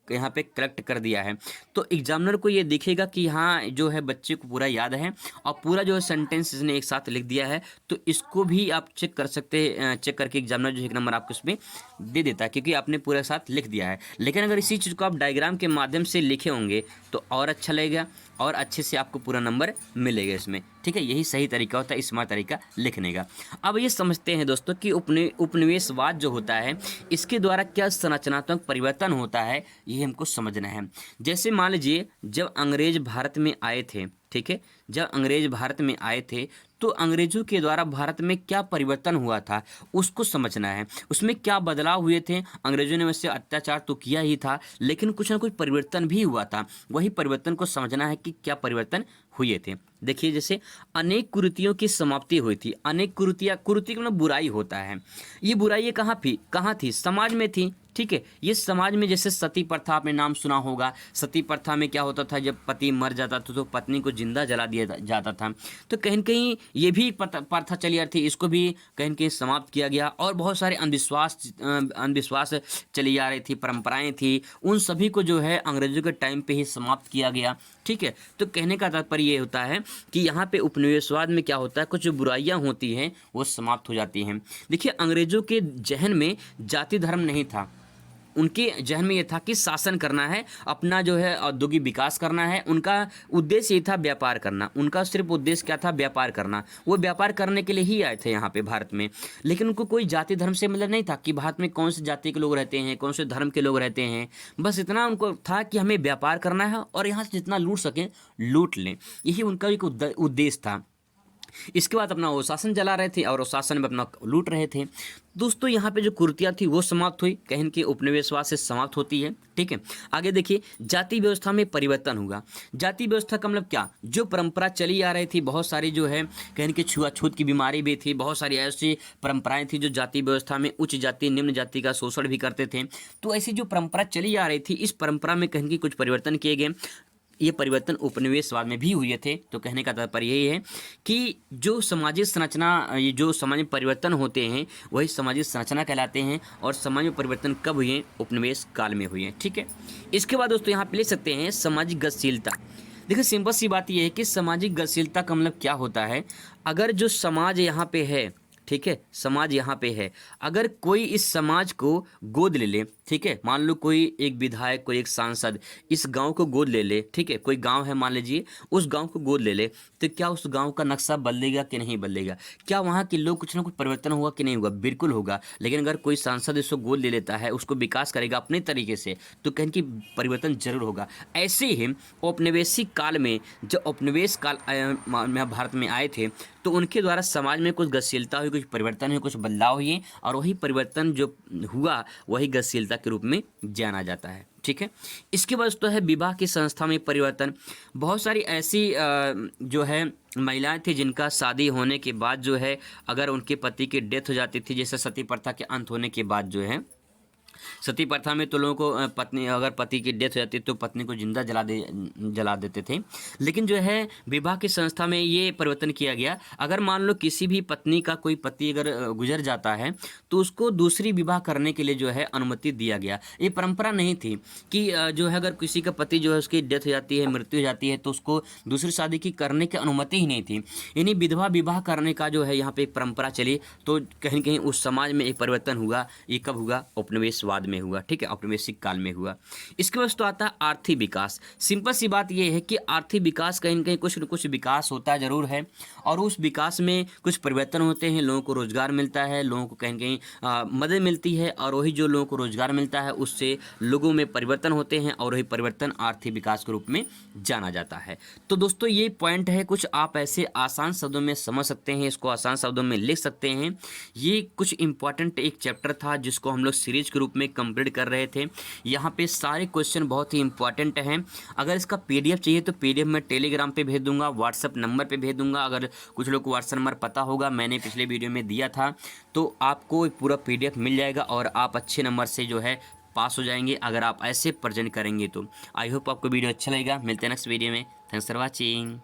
Speaker 1: यहाँ पे कलेक्ट कर दिया है। तो एग्जामिनर को ये दिखेगा कि हाँ जो है बच्चे को पूरा याद है और पूरा जो है सेंटेंस इसने एक साथ लिख दिया है। तो इसको भी आप चेक कर सकते हैं, चेक करके एग्जामिनर जो है एक नंबर आपको इसमें दे देता है, क्योंकि आपने पूरे साथ लिख दिया है। लेकिन अगर इसी चीज़ को आप डायग्राम के माध्यम से लिखे होंगे तो और अच्छा लगेगा और अच्छे से आपको पूरा नंबर मिलेगा इसमें, ठीक है। यही सही तरीका होता है, स्मार्ट तरीका लिखने का। अब ये समझते हैं दोस्तों कि उपनिवेशवाद जो होता है इसके द्वारा क्या संरचनात्मक परिवर्तन होता है, ये हमको समझना है। जैसे मान लीजिए जब अंग्रेज भारत में आए थे, ठीक है, जब अंग्रेज भारत में आए थे तो अंग्रेजों के द्वारा भारत में क्या परिवर्तन हुआ था उसको समझना है। उसमें क्या बदलाव हुए थे। अंग्रेजों ने वैसे अत्याचार तो किया ही था, लेकिन कुछ ना कुछ परिवर्तन भी हुआ था। वही परिवर्तन को समझना है कि क्या परिवर्तन हुए थे। देखिए जैसे अनेक कुरीतियों की समाप्ति हुई थी। अनेक कुरीतियाँ, कुरीति मतलब बुराई होता है। ये बुराई कहाँ थी? समाज में थी, ठीक है। ये समाज में जैसे सती प्रथा, आपने नाम सुना होगा। सती प्रथा में क्या होता था, जब पति मर जाता था तो पत्नी को जिंदा जला दिया जाता था। तो कहीं न कहीं ये भी प्रथा चली आ रही थी, इसको भी कहीं न कहीं समाप्त किया गया। और बहुत सारे अंधविश्वास चली आ रही थी, परंपराएं थी, उन सभी को जो है अंग्रेजों के टाइम पे ही समाप्त किया गया, ठीक है। तो कहने का तात्पर्य ये होता है कि यहाँ पे उपनिवेशवाद में क्या होता है, कुछ जो बुराइयाँ होती हैं वो समाप्त हो जाती हैं। देखिए अंग्रेजों के जहन में जाति धर्म नहीं था। उनके जहन में ये था कि शासन करना है, अपना जो है औद्योगिक विकास करना है। उनका उद्देश्य ये था व्यापार करना। उनका सिर्फ उद्देश्य क्या था, व्यापार करना। वो व्यापार करने के लिए ही आए थे यहाँ पे भारत में। लेकिन उनको कोई जाति धर्म से मतलब नहीं था कि भारत में कौन से जाति के लोग रहते हैं, कौन से धर्म के लोग रहते हैं। बस इतना उनको था कि हमें व्यापार करना है और यहाँ से जितना लूट सकें लूट लें। यही उनका एक उद्देश्य था। इसके बाद अपना वो शासन चला रहे थे और उस शासन में अपना लूट रहे थे। दोस्तों यहाँ पे जो कुरीतियाँ थी वो समाप्त हुई, कहीं कि उपनिवेशवाद से समाप्त होती है, ठीक है। आगे देखिए जाति व्यवस्था में परिवर्तन हुआ। जाति व्यवस्था का मतलब क्या, जो परंपरा चली आ रही थी, बहुत सारी जो है कहीं कि छुआछूत की बीमारी भी थी, बहुत सारी ऐसी परंपराएं थी जो जाति व्यवस्था में उच्च जाति निम्न जाति का शोषण भी करते थे। तो ऐसी जो परंपरा चली आ रही थी, इस परंपरा में कहीं कि कुछ परिवर्तन किए गए। ये परिवर्तन उपनिवेशवाद में भी हुए थे। तो कहने का तात्पर्य यही है कि जो सामाजिक संरचना, ये जो समाज में परिवर्तन होते हैं वही सामाजिक संरचना कहलाते हैं। और समाज में परिवर्तन कब हुए, उपनिवेश काल में हुए, ठीक है। इसके बाद दोस्तों यहाँ पे ले सकते हैं सामाजिक गतिशीलता। देखिए सिंपल सी बात यह है कि सामाजिक गतिशीलता का मतलब क्या होता है। अगर जो समाज यहाँ पे है, ठीक है, समाज यहाँ पे है, अगर कोई इस समाज को गोद ले ले, ठीक है, मान लो कोई एक विधायक, कोई एक सांसद इस गांव को गोद ले ले, ठीक है, कोई गांव है मान लीजिए, उस गांव को गोद ले ले, तो क्या उस गांव का नक्शा बदलेगा कि नहीं बदलेगा? क्या वहाँ के लोग कुछ ना कुछ परिवर्तन होगा कि नहीं होगा? बिल्कुल होगा। लेकिन अगर कोई सांसद इसको गोद ले लेता है, उसको विकास करेगा अपने तरीके से, तो कहीं की परिवर्तन जरूर होगा। ऐसे ही औपनिवेशिक काल में, जब औपनिवेश काल भारत में आए थे तो उनके द्वारा समाज में कुछ गतिशीलता हुई, कुछ परिवर्तन हुए, कुछ बदलाव हुए, और वही परिवर्तन जो हुआ वही गतिशीलता के रूप में जाना जाता है, ठीक है। इसके बाद तो है विवाह की संस्था में परिवर्तन। बहुत सारी ऐसी जो है महिलाएं थी जिनका शादी होने के बाद जो है अगर उनके पति की डेथ हो जाती थी, जैसे सती प्रथा के अंत होने के बाद जो है, सती प्रथा में तो लोगों को पत्नी, अगर पति की डेथ हो जाती तो पत्नी को जिंदा जला देते थे। लेकिन जो है विवाह की संस्था में ये परिवर्तन किया गया। अगर मान लो किसी भी पत्नी का कोई पति अगर गुजर जाता है तो उसको दूसरी विवाह करने के लिए जो है अनुमति दिया गया। ये परंपरा नहीं थी कि जो है अगर किसी का पति जो है उसकी डेथ हो जाती है, मृत्यु हो जाती है, तो उसको दूसरी शादी की करने की अनुमति ही नहीं थी। यानी विधवा विवाह करने का जो है यहाँ पे एक परंपरा चली। तो कहीं कहीं उस समाज में एक परिवर्तन हुआ। ये कब हुआ? उपनिवेश उपनिवेशवाद में हुआ, ठीक है, औपनिवेशिक काल में हुआ। इसके बाद तो आता है आर्थिक विकास। सिंपल सी बात ये है कि आर्थिक विकास कहीं न कहीं कुछ न कुछ विकास होता ज़रूर है और उस विकास में कुछ परिवर्तन होते हैं, लोगों को रोज़गार मिलता है, लोगों को कहीं न कहीं मदद मिलती है और वही जो लोगों को रोज़गार मिलता है उससे लोगों में परिवर्तन होते हैं और वही परिवर्तन आर्थिक विकास के रूप में जाना जाता है। तो दोस्तों ये पॉइंट है, कुछ आप ऐसे आसान शब्दों में समझ सकते हैं, इसको आसान शब्दों में लिख सकते हैं। ये कुछ इंपॉर्टेंट एक चैप्टर था जिसको हम लोग सीरीज के रूप में कंप्लीट कर रहे थे। यहाँ पे सारे क्वेश्चन बहुत ही इंपॉर्टेंट हैं। अगर इसका पीडीएफ चाहिए तो पीडीएफ मैं टेलीग्राम पे भेज दूंगा, व्हाट्सअप नंबर पे भेज दूंगा। अगर कुछ लोग को व्हाट्सअप नंबर पता होगा, मैंने पिछले वीडियो में दिया था, तो आपको पूरा पीडीएफ मिल जाएगा और आप अच्छे नंबर से जो है पास हो जाएंगे अगर आप ऐसे प्रेजेंट करेंगे तो। आई होप आपको वीडियो अच्छा लगेगा। मिलते हैं नेक्स्ट वीडियो में। Thanks for watching.